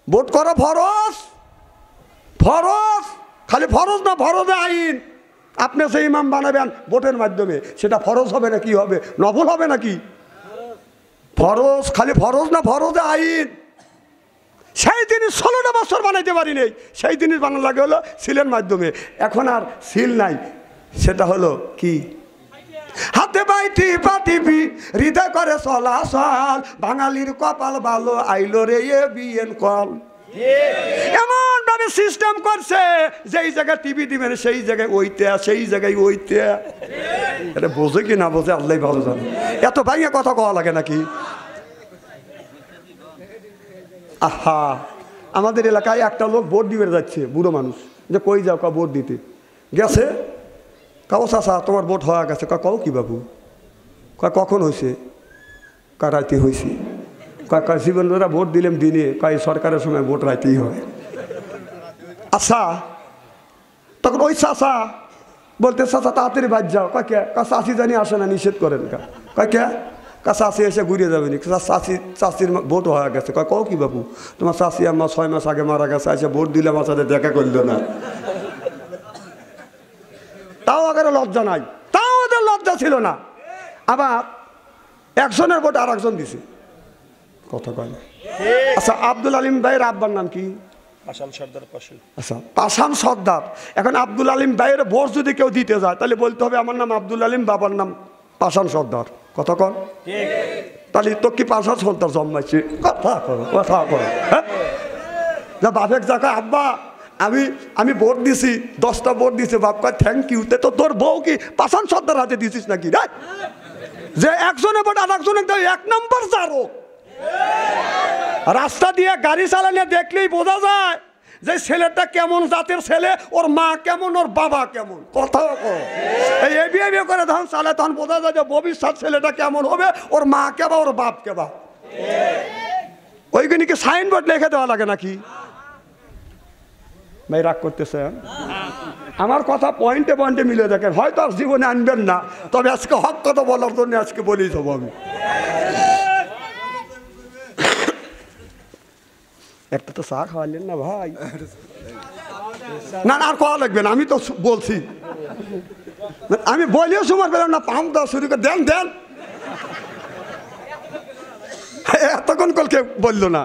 ভোট করা ফরজ, ফরজ, খালি ফরজ না, ফরজে আইন। আপনি সেই ইমাম বানাবেন ভোটের মাধ্যমে, সেটা ফরজ হবে না কি হবে? নফল হবে নাকি? ফরজ, খালি ফরজ না, ফরজে আইন। সেই জিনিস 16টা বছর বানাইতে পারি নেই, সেই জিনিস বানানো লাগে হলো সিলের মাধ্যমে। এখন আর সিল নাই, সেটা হলো কি? হাতে বাইটি পাটিপি হৃদয় করে চলাচল, বাঙালির কপাল ভালো আইলো রে এ বিএন কল। এমন ভাবে সিস্টেম করছে, যেই জায়গায় টিভি দিবেন সেই জায়গায় ওইতে, সেই জায়গায় ওইতে। এটা বোঝে কি না বোঝে আল্লাহ ভালো জানে। এত ভাইয়া কথা কওয়া লাগে নাকি? আহা, আমাদের এলাকায় একটা লোক ভোট দিবে যাচ্ছে, বুড়ো মানুষ, যে কই যাও? কা ভোট দিতে গেছে। কাউ চাচা তোমার ভোট হওয়া গেছে। কও কি বাবু? কয় কখন হয়েছে? কয় রাইতে হয়েছে। কয় জীবন ধরা ভোট দিলাম দিনে। কয় সরকারের সময় ভোট রাইতেই হয়। আচ্ছা, তখন ওই চাচা বলতে, চাচা তাড়াতাড়ি বাদ যাও। কয় কে? চাষি জানি আসে না, নিষেধ করেন। কয় কে? চাষি এসে ঘুরিয়ে যাবে নি। চাষির ভোট হয়ে গেছে। কও কি বাবু? তোমার চাষি আমার 6 মাস আগে মারা গেছে, এসে ভোট দিলে আমার সাথে দেখা করলো না। তাও আগে লজ্জা নাই, তাও ওদের লজ্জা ছিল না। আবার একজনের ভোট আর একজন দিছে। কথা কয় না। আচ্ছা, আব্দুল আলিম ভাইয়ের আব্বার নাম কি? আচ্ছা, পাশান সর্দার। এখন আব্দুল আলিম ভাইয়ের ভোট যদি কেউ দিতে যায়, তাহলে বলতে হবে আমার নাম আব্দুল আলিম, বাবার নাম পাশান সর্দার। কথা কন। তাহলে তো কি পাশান সর্দার জন্মাইছে? কথা করো, কথা করো। হ্যাঁ, যা বাপের জায়গায় আব্বা আমি ভোট দিছি, 10টা ভোট দিছে। বাপ কয় থ্যাংক ইউ। তো তোর বউ কি পাশান সর্দার হাতে দিছিস নাকি? যে একজনে ভোট আর একজনে 1 নম্বর জারো। রাস্তা দিয়ে গাড়ি চালালে দেখলেই বোঝা যায় যে ছেলেটা কেমন জাতের ছেলে, ওর মা কেমন, ওর বাবা কেমন। কথা এই বিয়ে করে তখন চালে, তখন বোঝা যায় যে ভবিষ্যৎ ছেলেটা কেমন হবে, ওর মা কেবা, ওর বাপ কেবা। ওইখানে সাইনবোর্ড লিখে দেওয়া লাগে নাকি? ভাই রাগ করতেছে? আমার কথা পয়েন্টে পয়েন্টে মিলে দেখেন। হয়তো আর জীবনে আনবেন না, তবে আজকে হক কথা বলার জন্য আজকে বলেই যাবো আমি। একটা তো চা খাওয়ালেন না ভাই? না না, আর খাওয়া লাগবে না, আমি তো বলছি। আমি বলিও সময় পেলাম না, পাম দেওয়া শুরু করে দেন দেন। এতক্ষণ কলকে বললো না।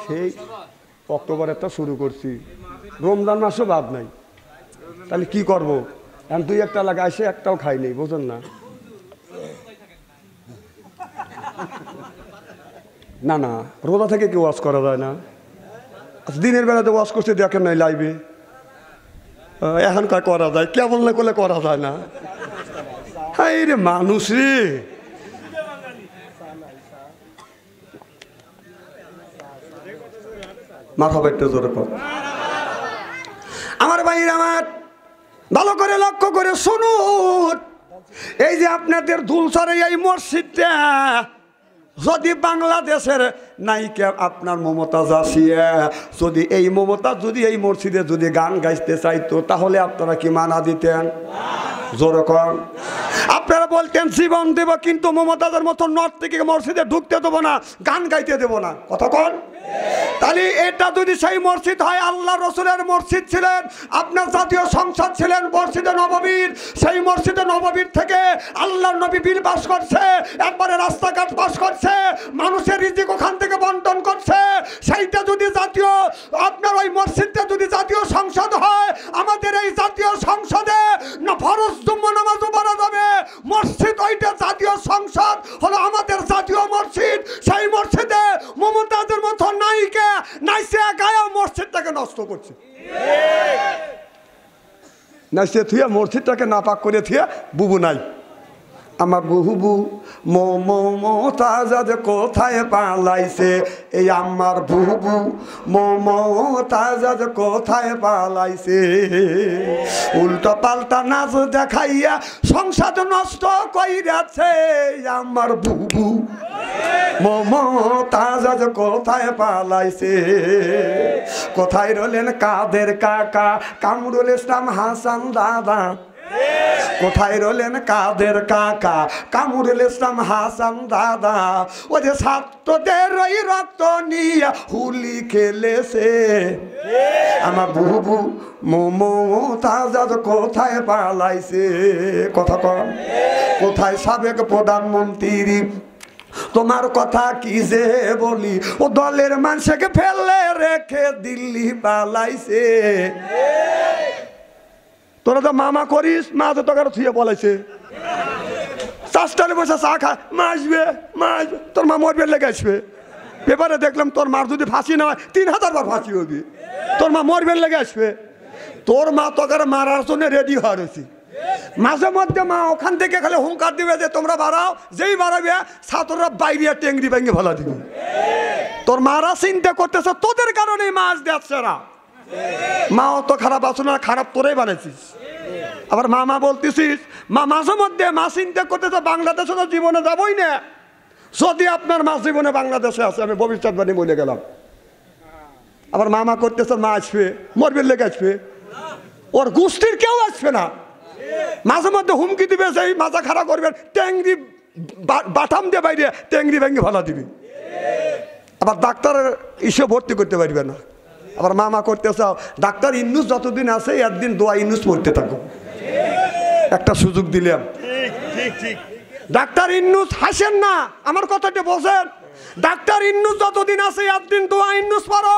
সেই অক্টোবরে তো শুরু করছি, রমজান মাসও বাদ নাই। তাহলে কি করবো? এখন 2-1টা লাগাইছে, একটাও খাই নেই, বুঝুন না। না না, রোজা থেকে কি ওয়াশ করা যায় না? দিনের বেলাতে ওয়াশ করতে দেখেন নাই লাইভে? এখন করা যায়, কেমন না করলে করা যায় না? হাই রে মানুষ রে। মাথা বাইতে জোরে কর। আমার ভাইরা আমার, ভালো করে লক্ষ্য করে শুনুন। এই যে আপনাদের ধুলছড়ে এই মসজিদটা, যদি বাংলাদেশের নায়িকা আপনার মমতাজ আসিয়া যদি এই মমতাজ যদি এই মসজিদে যদি গান গাইতে চাইতো, তাহলে আপনারা কি মানা দিতেন? জোরে কর। আপনারা বলতেন জীবন দেব, কিন্তু মমতাজের মতো নর্থ থেকে মসজিদে ঢুকতে দেবো না, গান গাইতে দেবো না। কথা কন। তাহলে এটা যদি সেই মসজিদ হয়, আল্লাহ রসুলের মসজিদ ছিলেন, আপনার জাতীয় সংসদ ছিলেন মসজিদে নববীর, সেই মসজিদে নববীর থেকে আল্লাহর নবী বিল পাস করছে, একবারে রাস্তাঘাট পাস করছে, মানুষের রিজিক ওখান থেকে বন্টন করছে। সেইটা যদি জাতীয়, আপনার ওই মসজিদটা যদি জাতীয় সংসদ হয়, আমাদের এই জাতীয় সংসদে না ফরজ জুম্মা নামাজও পড়া যাবে। মসজিদ ওইটা জাতীয় সংসদ হলো আমাদের জাতীয় মসজিদ। সেই মসজিদে মমতাজের মতো নায়িকা নাইসে গায়ে মসজিদটাকে নষ্ট করছে। নাইসে থুয়ে মসজিদটাকে নাপাক করে থুয়ে বুবু নাই আমার বুবু মমতাজ কোথায় পালাইছে, এই আমার বুবু মমতাজ কোথায় পালাইছে। উল্টো পাল্টা নাচ দেখাইয়া সংসার নষ্ট কইরাছে, আমার বুবু মমতাজ কোথায় পালাইছে। কোথায় রইলেন কাদের কাকা কামরুল ইসলাম হাসান দাদা, কোথায় রইলেন কাদের কাকা কামরুল ইসলাম হাসান দাদা। ও যে ছাত্রদের ওই রক্ত নিয়ে হুলি খেলেছে, আমার বুবু মমতাজ কোথায় পালাইছে। কথা কন, কোথায় সাবেক প্রধানমন্ত্রী, তোমার কথা কি যে বলি, ও দলের মানুষকে ফেলে রেখে দিল্লি পালাইছে। তোরা তো মামা করিস, মা তো তোকে থুয়ে বলাইছে। চাষটালে বসে চা খা, মা আসবে মা আসবে, তোর মা মরবে লেগে আসবে। পেপারে দেখলাম তোর মার যদি ফাঁসি না হয় 3000 বার ফাঁসি হবে, তোর মা মরবে লেগে আসবে। তোর মা তোকে মারার জন্য রেডি হওয়া রয়েছি। মাঝে মধ্যে মা ওখান থেকে খালি হুঙ্কার দিবে যে তোমরা বাড়াও, যেই বাড়াবে ছাত্ররা বাইরে টেংরি ভেঙে ভালো দিবে। তোর মারা চিন্তা করতেছে তোদের কারণে মাছ দেখছে না। মা অত খারাপ আছো না, খারাপ তোরাই বানাইছিস। আবার মা বলতেছিস, মা মাঝে মধ্যে মা চিন্তা করতেছে বাংলাদেশে তো জীবনে যাবই না, যদি আপনার মা জীবনে বাংলাদেশে আছে আমি ভবিষ্যৎবাণী বলে গেলাম। আবার মামা করতেছে মা আসবে, মরবে লেগে আসবে, ওর গোষ্ঠীর কেউ আসবে না। মাঝে মধ্যে হুমকি দিবে সেই মাজা খারাপ করবেন, ট্যাংরি বাটাম দিয়ে বাইরে ট্যাংরি ভেঙে ভালো দিবি। আবার ডাক্তারের ইসে ভর্তি করতে পারবে না। আবার মামা করতে চাও, ডাক্তার ইন্নুস যতদিন আছে একদিন দোয়া ইন্নুস পড়তে থাকো। একটা সুযোগ দিলাম। ডাক্তার ইন্নুস হাসেন না, আমার কথাটা বোঝেন। ডাক্তার ইন্নুস যতদিন আছে একদিন দোয়া ইন্নুস পড়ো।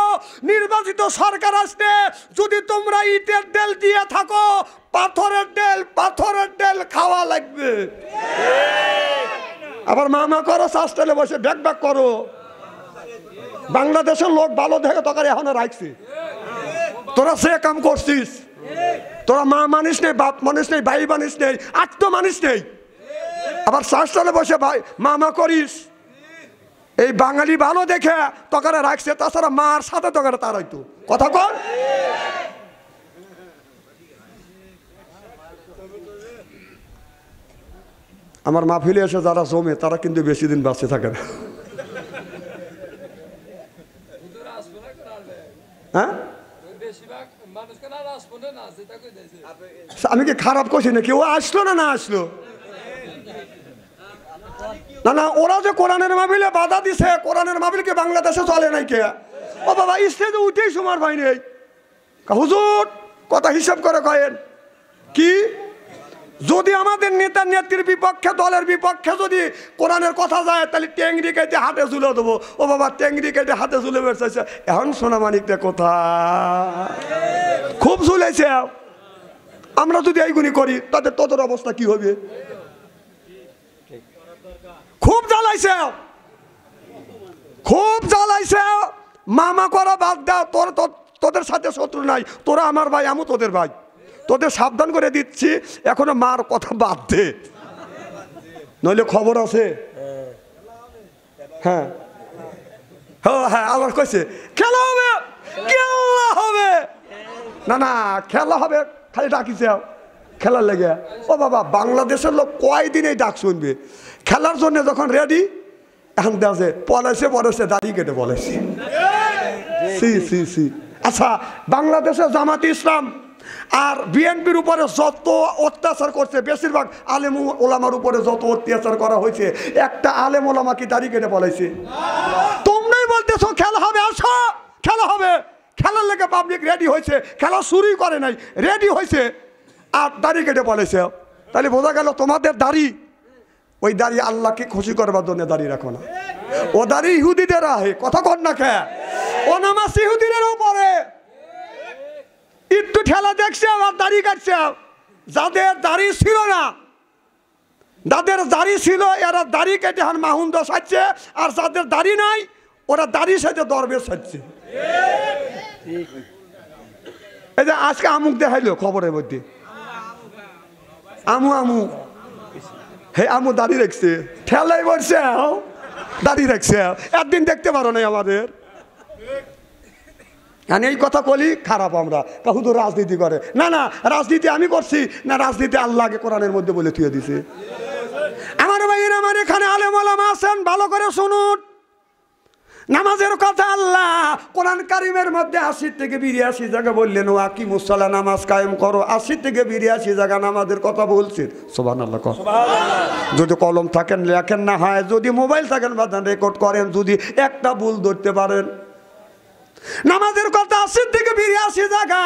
নির্বাচিত সরকার আসতে যদি তোমরা ইটের ডেল দিয়ে থাকো, পাথরের ডেল খাওয়া লাগবে। আবার মামা করো, শাস্ত্রে বসে ব্যাক ব্যাক করো। বাংলাদেশের লোক ভালো দেখে তোকে এখন রাখছি, তোরা সে কাম করছিস। তোরা মা মানিস নেই, বাপ মানিস নেই, ভাই মানিস নেই, আত্ম মানিস নেই। আবার শাস্ত্রে বসে ভাই মামা করিস। এই বাঙালি ভালো দেখে তোকে রাখছে, তাছাড়া মার সাথে তোকে তার হয়তো কথা কর। আমার মাহফিলে এসে যারা জমে তারা কিন্তু বেশি দিন বাঁচতে থাকে না। হ্যাঁ, আমি কি খারাপ করছি না? কেউ আসলো না আসলো না না, ওরা যে কোরআনের মাহফিলে বাধা দিছে, কোরআনের মাহফিল কি বাংলাদেশে চলে নাই কে? ও বাবা, স্টেজে উঠেই সময় ভাই নেই। হুজুর কথা হিসাব করে কয়েন কি, যদি আমাদের নেতা নেত্রীর বিপক্ষে, দলের বিপক্ষে যদি কোরআনের কথা যায়, তাহলে ট্যাংরি কেটে হাতে ঝুলে দেবো। ও বাবা, ট্যাংরি কেটে হাতে ঝুলে বেড়েছে। এখন সোনামানিকটা কোথা খুব ঝুলেছে। আমরা যদি এইগুলি করি তাতে তোদের অবস্থা কি হবে? খুব জ্বালাইছে, খুব জ্বালাইছে। মামা করা বাদ দাও, তোদের সাথে শত্রু নাই, তোরা আমার ভাই, আমি তোদের ভাই। তোদের সাবধান করে দিচ্ছি, এখনো মার কথা বাদ দে, নইলে খবর আছে। হ্যাঁ হ্যাঁ, আবার কইছে খেলা হবে, খেলা হবে না না, খেলা হবে খালি ডাকিছে খেলার লেগে। ও বাবা, বাংলাদেশের লোক কয়দিন এই ডাক শুনবে? খেলার জন্য যখন রেডি, এখন দেখে পড়েছে দাড়ি কেটে বলেছে। আচ্ছা, বাংলাদেশের জামাত ইসলাম আর বিএনপির উপরে যত অত্যাচার করছে, বেশিরভাগ আলেম ওলামার উপরে যত অত্যাচার করা হয়েছে, একটা আলেম ওলামা কি দাড়ি কেটে বলেছে? তোমরাই বলতেছো খেলা হবে, আসো খেলা হবে। খেলার লেগে পাবলিক রেডি হয়েছে, খেলা শুরুই করে নাই, রেডি হয়েছে আর দাড়ি কেটে বলেছে। তাহলে বোঝা গেল তোমাদের দাড়ি, ওই দাড়ি আল্লাহকে খুশি করবার জন্য দাড়ি রাখো না। ও দাড়ি ইহুদিদের আহে, কথা কর না খে, ও নামাজ ইহুদিদের উপরে। একটু খেলা দেখছে আর দাড়ি কাটছে। যাদের দাড়ি ছিল না, যাদের দাড়ি ছিল এরা দাড়ি কেটে হান মাহুন্দ সাজছে, আর যাদের দাড়ি নাই ওরা দাড়ি সাজে দরবেশ সাজছে। এই যে আজকে আমুক দেখাইলো খবরের মধ্যে, আমু হে আমু দাঁড়িয়ে রাখছে, ঠেলাই বলছে দাঁড়িয়ে রাখছে, একদিন দেখতে পারো নাই আমাদের। এই কথা বলি খারাপ, আমরা হুজুর রাজনীতি করে, না না রাজনীতি আমি করছি না, রাজনীতি আল্লাহকে কোরআনের মধ্যে বলে থুয়ে দিছে। আমার ভাইয়ের আমার এখানে আলেম ওলামা আছেন, ভালো করে শুনুন। নামাজের কথা আল্লাহ কোরআন কারিমের মধ্যে 80 থেকে 82 জায়গা বললেন, ও আকিমুস সালাহ, নামাজ কায়েম করো। 80 থেকে 82 জায়গা নামাজের কথা বলছেন। সুবহানাল্লাহ। যদি কলম থাকেন লেখেন, না হয় যদি মোবাইল থাকেন বাদান রেকর্ড করেন, যদি একটা ভুল ধরতে পারেন। নামাজের কথা 80 থেকে 82 জায়গা,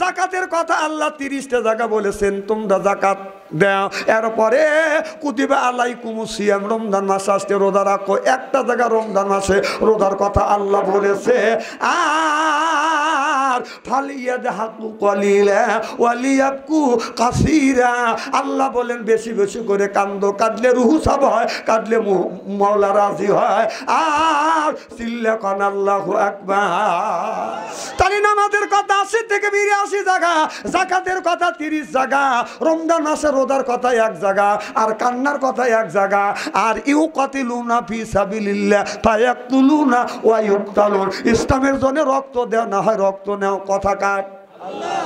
যাকাতের কথা আল্লাহ 30টা জায়গা বলেছেন তোমরা যাকাত দাও। এরপরে কুতিবা আলাইকুমুস সিয়াম, রমজান মাস আসছে রোজা রাখো। একটা জায়গা রমজান মাসে রোজার কথা আল্লাহ বলেছে। আর ফালিয়াদহাকু কলিলা ওয়ালিয়াবকু কাসীরা, আল্লাহ বলেন বেশি বেশি করে কান্দো, কাঁদলে রুহু সাফ হয়, কাঁদলে মাওলা রাজি হয়। আর চিল্লাকান আল্লাহু আকবার। তাহলে নামাজের কথা 80 থেকে 82 জায়গা, যাকাতের কথা 30 জায়গা, রমজান মাসে রোজার কথা 1 জায়গা, আর কান্নার কথা 1 জায়গা। আর ইউকাতিলুনা ফি সাবিলিল্লাহ ফায়াকতুলুনা ওয়া ইউকতালুন, ইসলামের জন্য রক্ত দেও, না হয় রক্ত নেও, কথা কাট।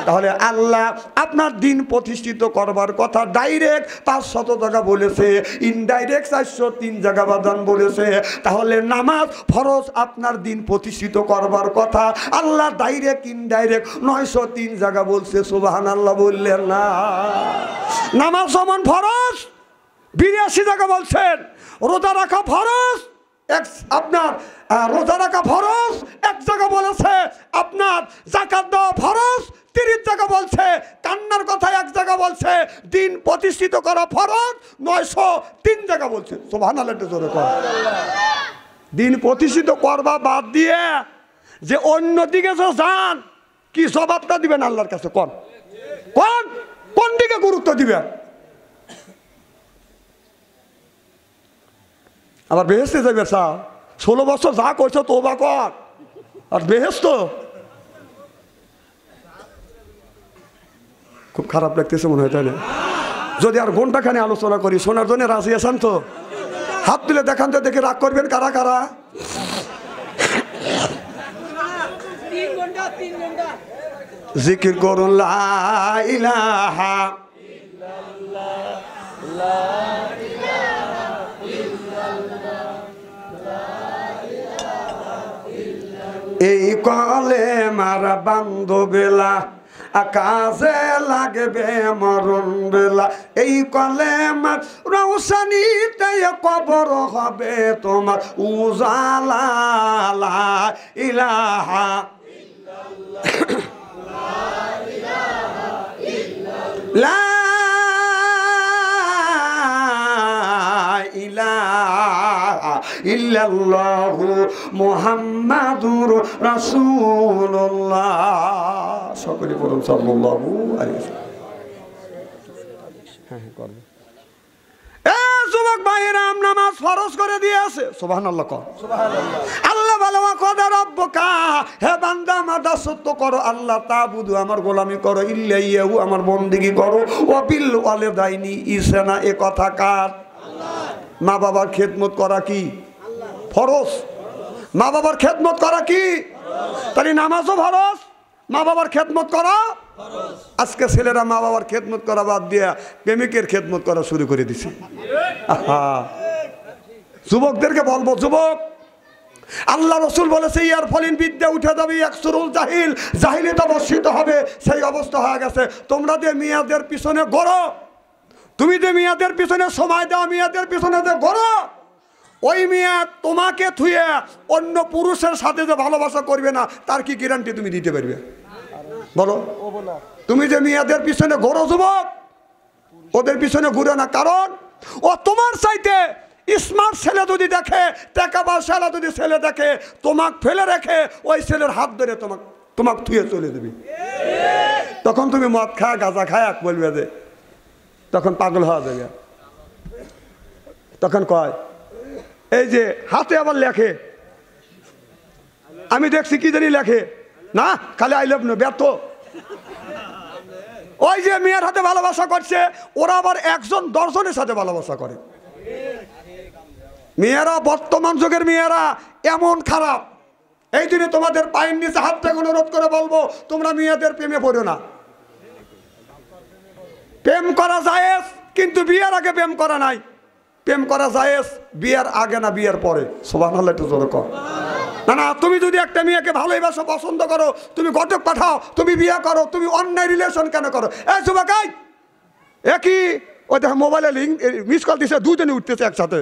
তাহলে আল্লাহ আপনার দিন প্রতিষ্ঠিত করবার কথা ডাইরেক্ট 500 জায়গা বলেছে, ইনডাইরেক্ট 403 জায়গা বাদান বলেছে। তাহলে নামাজ ফরজ, আপনার দিন প্রতিষ্ঠিত করবার কথা আল্লাহ ডাইরেক্ট ইনডাইরেক্ট 903 জায়গা বলছে। সুবহানাল্লাহ বললেন না? নামাজ যেমন ফরজ 82 জায়গা বলছেন, রোজা রাখা ফরজ আপনার রোজা রাখা ফরজ 1 জায়গা বলেছে, আপনার যাকাত দেওয়া ফরজ 30 জায়গা বলছে, কান্নার কথা 1 জায়গা বলছে, দিন প্রতিষ্ঠিত করা ফরজ 903 জায়গা বলছে। সুবহানাল্লাহ জোরে কর। দিন প্রতিষ্ঠিত করবা বাদ দিয়ে যে অন্যদিকে যান, কি জবাবটা দিবেন আল্লাহর কাছে? কোন কোন কোন দিকে গুরুত্ব দিবেন? আবার বেহেশতে যাবে সা 16 বছর যা করছো তওবা কর, আর বেহেশত খুব খারাপ লাগতেছে মনে হয়, তাই না? যদি আর ঘন্টাখানে আলোচনা করি, শোনার জন্য রাজি আছেন তো? হাত তুলে দেখান তো, দেখে রাগ করবেন কারা কারা। জিকির করুন লা ইলাহা ইল্লাল্লাহ, লা ইলাহা ইল্লাল্লাহ, এই কলেমার বান্ধবেলা আকাশে লাগবে মরণ বেলা। এই কলেমার রৌশনীতে কবর হবে তোমার উজালা। লা ইলাহা লা ইলাহা ইল্লাল্লাহু মুহাম্মাদুর রাসূলুল্লাহ। সকলে বলুন সাল্লাল্লাহু আলাইহি ওয়াসাল্লাম। হ্যাঁ করবে। যুবক ভাইরা, নামাজ ফরজ করে দিয়েছে। সুবহানাল্লাহ কর। সুবহানাল্লাহ। আল্লাহ বলে ওয়া কদা রাব্বুকা, হে বান্দা আমার দাসত্ব করো, আল্লাহ তাবুদু আমার গোলামি করো, ইল্লাইয়াহু আমার বন্দেগী করো, ওয়া বিল ওয়ালিদাইনি ইহসানা। এ কথা কার? আল্লাহ। মা বাবার খেদমত করা কি ফরজ? মা বাবার খেদমত করা কি? তাহলে নামাজও ফরজ, মা বাবার খেদমত করা ফরজ। আজকে ছেলেরা মা বাবার খেদমত করা বাদ দিয়ে প্রেমিকের খেদমত করা শুরু করে দিছে। যুবকদেরকে বলবো, যুবক আল্লাহ রসুল বলেছে ইয়ার ফলিন বিদ্যা উঠে যাবে, একসুরুল জাহিল, জাহিলিতে বর্ষিত হবে, সেই অবস্থা হয়ে গেছে। তোমরা যে মেয়াদের পিছনে গড়ো, তুমি যে মেয়াদের পিছনে সময় দাও, মেয়াদের পিছনে যে গড়ো, ওই মেয়া তোমাকে থুয়ে অন্য পুরুষের সাথে যে ভালোবাসা করবে না, তার কি গ্যারান্টি তুমি দিতে পারবে? বলো। তুমি যে মেয়াদের পিছনে ঘোরো যুবক, ওদের পিছনে ঘুরে না, কারণ ও তোমার চাইতে স্মার্ট ছেলে যদি দেখে, টাকাবার ছেলে যদি ছেলে দেখে, তোমাকে ফেলে রেখে ওই ছেলের হাত ধরে তোমাকে থুয়ে চলে দেবে। তখন তুমি মদ খায় গাঁজা খায় বলবে যে, তখন পাগল হওয়া যাবে। তখন কয় এই যে হাতে আবার লেখে, আমি দেখছি কি জানি লেখে না, খালি আই লাভ ইউ ব্যর্থ। ওই যে মেয়ের হাতে ভালোবাসা করছে, ওরা আবার একজন 10 জনের সাথে ভালোবাসা করে। মেয়েরা, বর্তমান যুগের মেয়েরা এমন খারাপ, এই জন্য তোমাদের পায়ের নিচে হাত থেকে অনুরোধ করে বলবো, তোমরা মেয়েদের প্রেমে পড়ো না। প্রেম করা জায়েজ, কিন্তু বিয়ের আগে প্রেম করা নাই। প্রেম করা জায়েজ বিয়ের আগে না বিয়ের পরে। সুবহানাল্লাহ, একটু জোরে কর। না না, তুমি যদি একটা মেয়েকে ভালোবাসো, পছন্দ করো, তুমি ঘটক পাঠাও, তুমি বিয়ে করো, তুমি অন্যায় রিলেশন কেন করো? এই যুবকাই, একই ওই দেখো মোবাইলে লিঙ্ক মিস কল দিছে, দুজনে উঠতেছে একসাথে।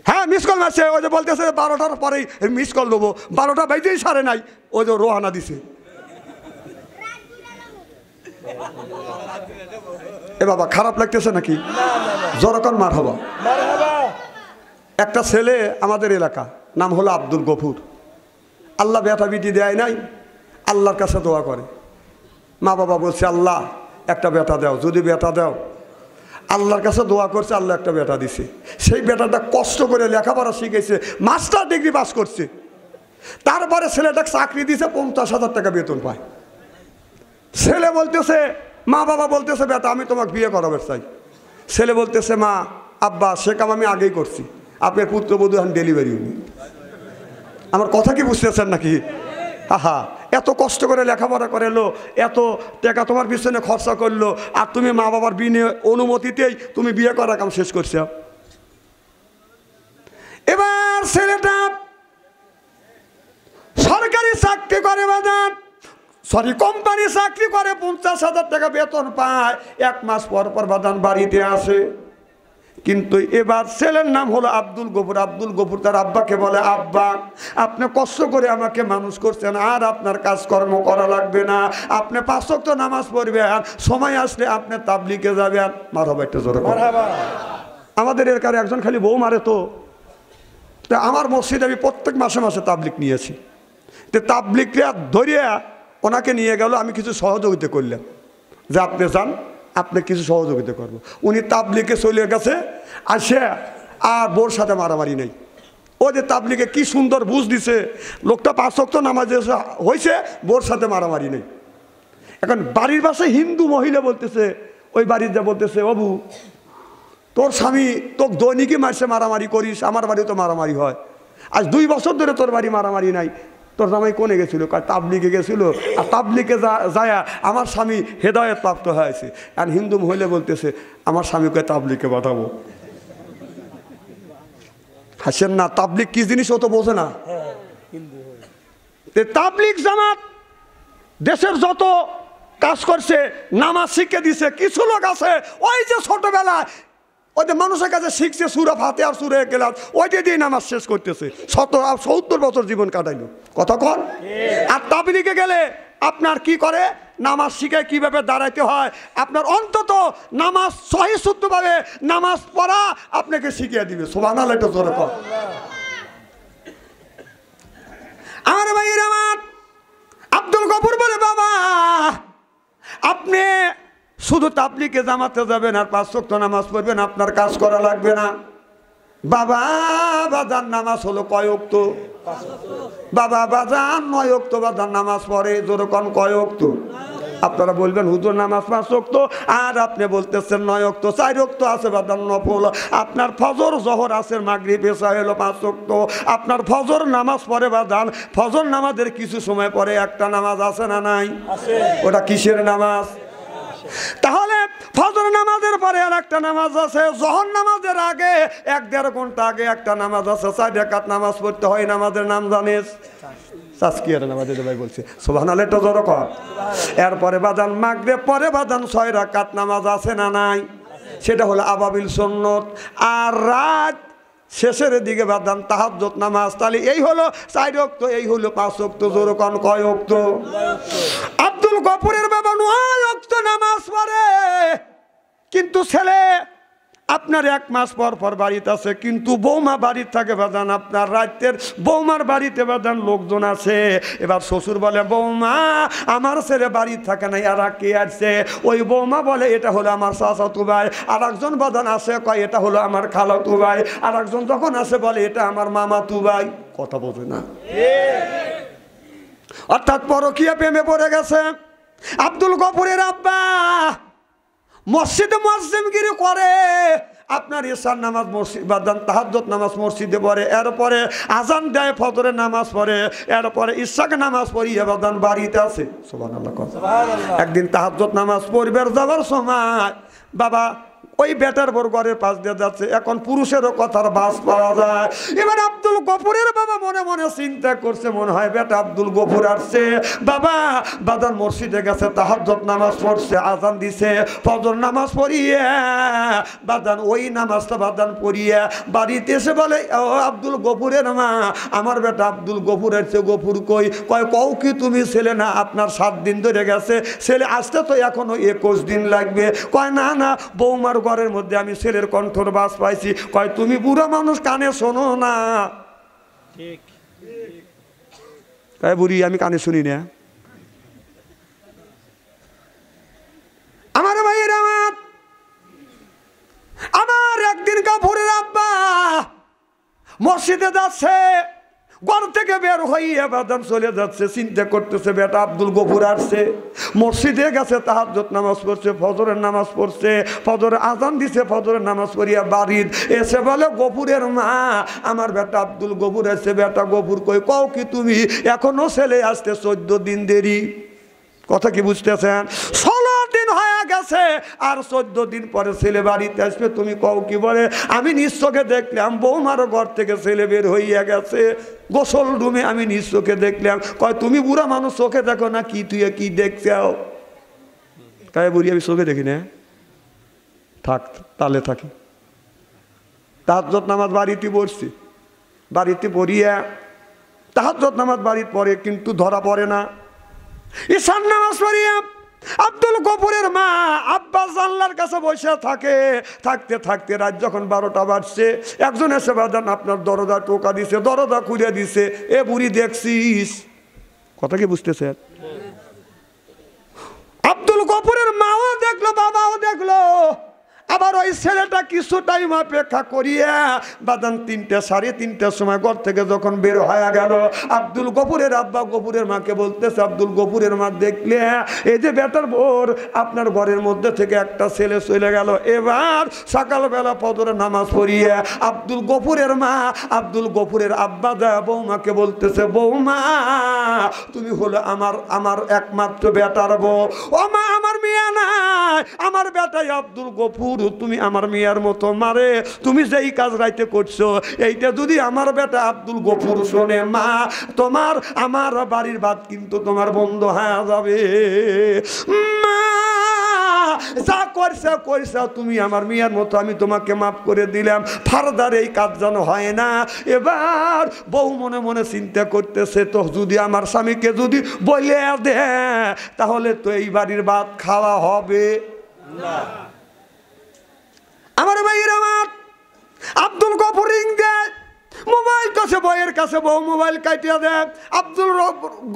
হ্যাঁ, মিস কল মারছে, ওই যে বলতেছে 12টার পরেই মিস কল দেবো, 12টা বাজেই সারে নাই, ওই যে রোহানা দিছে। এ বাবা, খারাপ লাগতেছে নাকি? জরকন মার হবা। একটা ছেলে আমাদের এলাকা, নাম হলো আব্দুল গফুর। আল্লাহ বেটা বিটি দেয় নাই, আল্লাহর কাছে দোয়া করে। মা বাবা বলছে, আল্লাহ একটা বেটা দাও, যদি বেটা দাও। আল্লাহর কাছে দোয়া করছে, আল্লাহ একটা বেটা দিছে। সেই বেটাটা কষ্ট করে লেখাপড়া শিখেছে, মাস্টার ডিগ্রি পাস করছে। তারপরে ছেলেটাকে চাকরি দিছে, 50,000 টাকা বেতন পায়। ছেলে বলতেছে, মা বাবা বলতেছে, বেটা আমি তোমাকে বিয়ে করাবার চাই। ছেলে বলতেছে, মা আব্বা সে কাম আমি আগেই করছি, আপনার পুত্রবধূ এখন ডেলিভারি হয়নি। আমার কথা কি বুঝতেছেন নাকি? আহা, এত কষ্ট করে লেখাপড়া করেলো, এত টাকা তোমার পিছনে খরচা করলো, আর তুমি মা বাবার বিনে অনুমতিতেই তুমি বিয়ে করার কাম শেষ করছো। এবার ছেলেটা সরকারি চাকরি করে, বাজার কোম্পানি চাকরি করে, 50,000 টাকা বেতন পায়। 1 মাস পর পর বাদান বাড়িতে আসে। কিন্তু এবার ছেলের নাম হলো আব্দুল গফুর। আব্দুল গফুর তার আব্বাকে বলে, আব্বা আপনি কষ্ট করে আমাকে মানুষ করছেন, আর আপনার কাজকর্ম করা লাগবে না, আপনি 5 ওয়াক্ত নামাজ পড়বেন, সময় আসলে আপনি তাবলিগে যাবেন। মারহাবা, একটু জোরে মারহাবা। আমাদের এলাকার একজন খালি বউ মারে, তো আমার মসজিদে আমি প্রত্যেক মাসে মাসে তাবলিগ নিয়েছি। তো তাবলিগটা ধরিয়া ওনাকে নিয়ে গেল, আমি কিছু সহযোগিতা করলাম, যে আপনি যান, আপনি কিছু সহযোগিতা করবো। উনি তাবলিগে চলে গেছে, আসে আর বোর সাথে মারামারি নেই। ও যে তাবলিগে কি সুন্দর বুঝ দিছে, লোকটা 5 ওয়াক্ত নামাজ হয়েছে, বোর সাথে মারামারি নেই। এখন বাড়ির বাসায় হিন্দু মহিলা বলতেছে, ওই বাড়ির যা বলতেছে, বাবু তোর স্বামী তোকে দৈনিকই মারছে, মারামারি করিস, আমার বাড়ি তো মারামারি হয়, আজ 2 বছর ধরে তোর বাড়ি মারামারি নাই, তোর জামাই কোনে গেছিল? তাবলিগে গেছিল, আর তাবলিগে যায় আমার স্বামী হেদায়েত প্রাপ্ত হয়েছে। আর হিন্দু মহিলা বলতেছে, আমার স্বামীকে তাবলিগে পাঠাবো। হাসেন না, তাবলিগ কি জিনিস ও তো বোঝে না। তাবলিগ জামাত দেশের যত কাজ করছে, নামাজ শিখে দিছে। কিছু লোক আছে ওই যে ছোটবেলায় ওদের মানুষের কাছে শিখছে সূরা ফাতিহা আর সূরা ইখলাস, ওইটা দিয়ে নামাজ শেষ করতেছে। 70 বছর জীবন কাটাইলো। কতক্ষণ? আর তাবলিগে গেলে আপনার কি করে, নামাজ শিখে কিভাবে দাঁড়াইতে হয়, আপনার অন্তত নামাজ সহি শুদ্ধভাবে নামাজ পড়া আপনাকে শিখিয়ে দিবে। সুবহানাল্লাহ, এটা জোরে কর। আমার ভাইয়ের আমার আব্দুল গফুর বলে, বাবা আপনি শুধু তাবলিগে জামাতে যাবেন আর 5 ওয়াক্ত নামাজ পড়বেন, আপনার কাজ করা লাগবে না। বাবা বাজান নামাজ হলো কয় ওয়াক্ত? বাবা বাজান 9 ওয়াক্ত বাজান নামাজ পড়ে। যেরকম কয় ওয়াক্ত? আপনারা বলবেন হুজুর নামাজ 5 ওয়াক্ত, আর আপনি বলতেছেন 9 ওয়াক্ত। 4 ওয়াক্ত আছে বাজান নফল। আপনার ফজর জোহর আছে, মাগরিব এশা হলো 5 ওয়াক্ত। আপনার ফজর নামাজ পড়ে বাজান, ফজর নামাজের কিছু সময় পরে একটা নামাজ আছে না নাই? ওটা কিসের নামাজ? তাহলে ফজর নামাজের পরে আর একটা নামাজ আছে, জোহর নামাজের আগে 1-1.5 ঘন্টা আগে একটা নামাজ আছে। 4 রাকাত নামাজ পড়তে হয়। নামাজের নাম জানিস? তাসকিয়ার নামাজ। ভাই বলছে সুবহানাল্লাহ, এটা জোরে কর। এরপরে বাজান মাগরিব পরে বাজান 6 রাকাত নামাজ আছে না নাই? সেটা হলো আবাবিল সুন্নত। আর রাত শেষের দিকে বাদান তাহাজ্জুদ নামাজ। তাহলে এই হলো 4 ওয়াক্ত, এই হলো 5 ওয়াক্ত। জোরে কোন কয় ওয়াক্ত? আব্দুল গফুরের বাবা 9 ওয়াক্ত নামাজ পড়ে, কিন্তু ছেলে আপনার 1 মাস পর পর বাড়িতে আছে, কিন্তু বৌমা বাড়িতে থাকে বাদান। আপনার রাতের বৌমার বাড়িতে বাদান লোকজন আছে। এবার শ্বশুর বলে, বৌমা আমার ছেলে বাড়িতে থাকে না, এরা কে আসছে? ওই বৌমা বলে, এটা হলো আমার চাচাতো ভাই। আর একজন বাদান আছে, কয় এটা হলো আমার খালাতো ভাই। আর একজন যখন আসে বলে, এটা আমার মামাতো ভাই। কথা বোঝে না। অর্থাৎ পরকীয়া প্রেমে পড়ে গেছে। আব্দুল গফুরের আব্বা মসজিদে মুয়াজ্জিনগিরি করে, আপনার ইশার নামাজ মসজিদ বাদান তাহাজ্জুদ নামাজ মসজিদে পড়ে, এরপরে আজান দেয়, ফজরের নামাজ পড়ে, এরপরে ইশাক নামাজ পড়িয়ে বাদান বাড়িতে আছে। সুবহানাল্লাহ। একদিন তাহাজ্জুদ নামাজ পড়বে যাওয়ার সময় বাবা ওই বেটার বড় ঘরের পাশ দিয়ে যাচ্ছে, এখন পুরুষেরও কথার বাস পাওয়া যায়। এবার আব্দুল গফুরের বাবা মনে মনে চিন্তা করছে, মনে হয় বেটা আব্দুল গফুর আসছে, বাবা বাদান মসজিদে গেছে, তাহাজ্জুদ নামাজ পড়ছে, আজান দিছে, ফজর নামাজ পড়িয়ে বাদান ওই নামাজটা বাদান পড়িয়ে বাড়িতে এসে বলে, ও আব্দুল গফুরের মা, আমার বেটা আব্দুল গফুর আসছে। গফুর কই? কয় কও কি তুমি ছেলে না, আপনার 7 দিন ধরে গেছে, ছেলে আসতে তো এখনো 21 দিন লাগবে। কয় না না বৌমার ঘরের মধ্যে আমি ছেলের কণ্ঠর বাস পাইছি। কয় তুমি বুড়া মানুষ কানে শোনো না। ঠিক কয় বুড়ি আমি কানে শুনি না। আমার ভাইয়ের আমার একদিন গফুরের আব্বা মসজিদে যাচ্ছে, ঘর থেকে বের হইয়া বাদাম চলে যাচ্ছে, চিন্তা করতেছে বেটা আব্দুল গফুর আসছে, মসজিদে গেছে, তাহাজ্জুদ নামাজ পড়ছে, ফজরের নামাজ পড়ছে, ফজরের আজান দিছে, ফজরের নামাজ পড়িয়া বাড়ির এসে বলে, গফুরের মা, আমার বেটা আব্দুল গফুর আসছে। বেটা গফুর কই? কও কি তুমি, এখনো ছেলে আসতে 14 দিন দেরি। কথা কি বুঝতেছেন? 16 দিন হয়ে গেছে, আর 14 দিন পরে ছেলে বাড়িতে আসবে, তুমি কও কি? বলে আমি নিজ চোখে দেখলাম বৌমারও ঘর থেকে ছেলে বের হইয়া গেছে, গোসল রুমে আমি নিজ চোখে দেখলাম। কয় তুমি বুড়া মানুষ চোখে দেখো না কি, তুই কি দেখছাও? কয় বুড়ি আমি চোখে দেখি না। থাক তাহলে থাকি। তাহাজ্জুদ নামাজ বাড়িতে পড়ছি, বাড়িতে পড়িয়া তাহাজ্জুদ নামাজ বাড়িতে পড়ে, কিন্তু ধরা পড়ে না। ঈশান নামাজ পড়িয়া আব্দুল গফুরের মা আব্বা জানলার কাছে বসে থাকে, থাকতে থাকতে রাত যখন 12টা বাজছে, একজন এসে বাজান আপনার দরজা টোকা দিছে, দরজা খুলে দিছে। এ বুড়ি দেখছিস? কথা কি বুঝতেছেন? আব্দুল গফুরের মাও দেখলো, বাবাও দেখলো, আবার ওই ছেলেটা কিছু টাইম অপেক্ষা করিয়া বাদান 3টা 3:30টার সময় ঘর থেকে যখন বের হয়ে গেল, আব্দুল গফুরের আব্বা গফুরের মাকে বলতেছে, আব্দুল গফুরের মা দেখলে এই যে বেটার বোর আপনার ঘরের মধ্যে থেকে একটা ছেলে চলে গেল। এবার সকালবেলা ফজরের নামাজ পড়িয়ে আব্দুল গফুরের মা আব্দুল গফুরের আব্বা দা বৌমাকে বলতেছে, বৌমা তুমি হলো আমার একমাত্র বেটার বউ। ও মা, আমার মেয়ে নাই, আমার বেটাই আব্দুল গফুর, তুমি আমার মেয়ের মতো মারে, তুমি যেই কাজ রাইতে করছো এইটা যদি আমার বেটা আব্দুল গফুর শোনে, মা তোমার আমার বাড়ির ভাত কিন্তু তোমার বন্ধ হয়ে যাবে। মা যা করছে করছে, তুমি আমার মেয়ের মতো, আমি তোমাকে মাফ করে দিলাম, ফারদার এই কাজ যেন হয় না। এবার বউ মনে মনে চিন্তা করতেছে, তো যদি আমার স্বামীকে যদি বলে দে তাহলে তো এই বাড়ির ভাত খাওয়া হবে না। আমার ভাইয়ের আমার আব্দুল গফুর রিং দেয়, মোবাইল কাছে বইয়ের কাছে, বউ মোবাইল কাটিয়ে দেয়, আব্দুল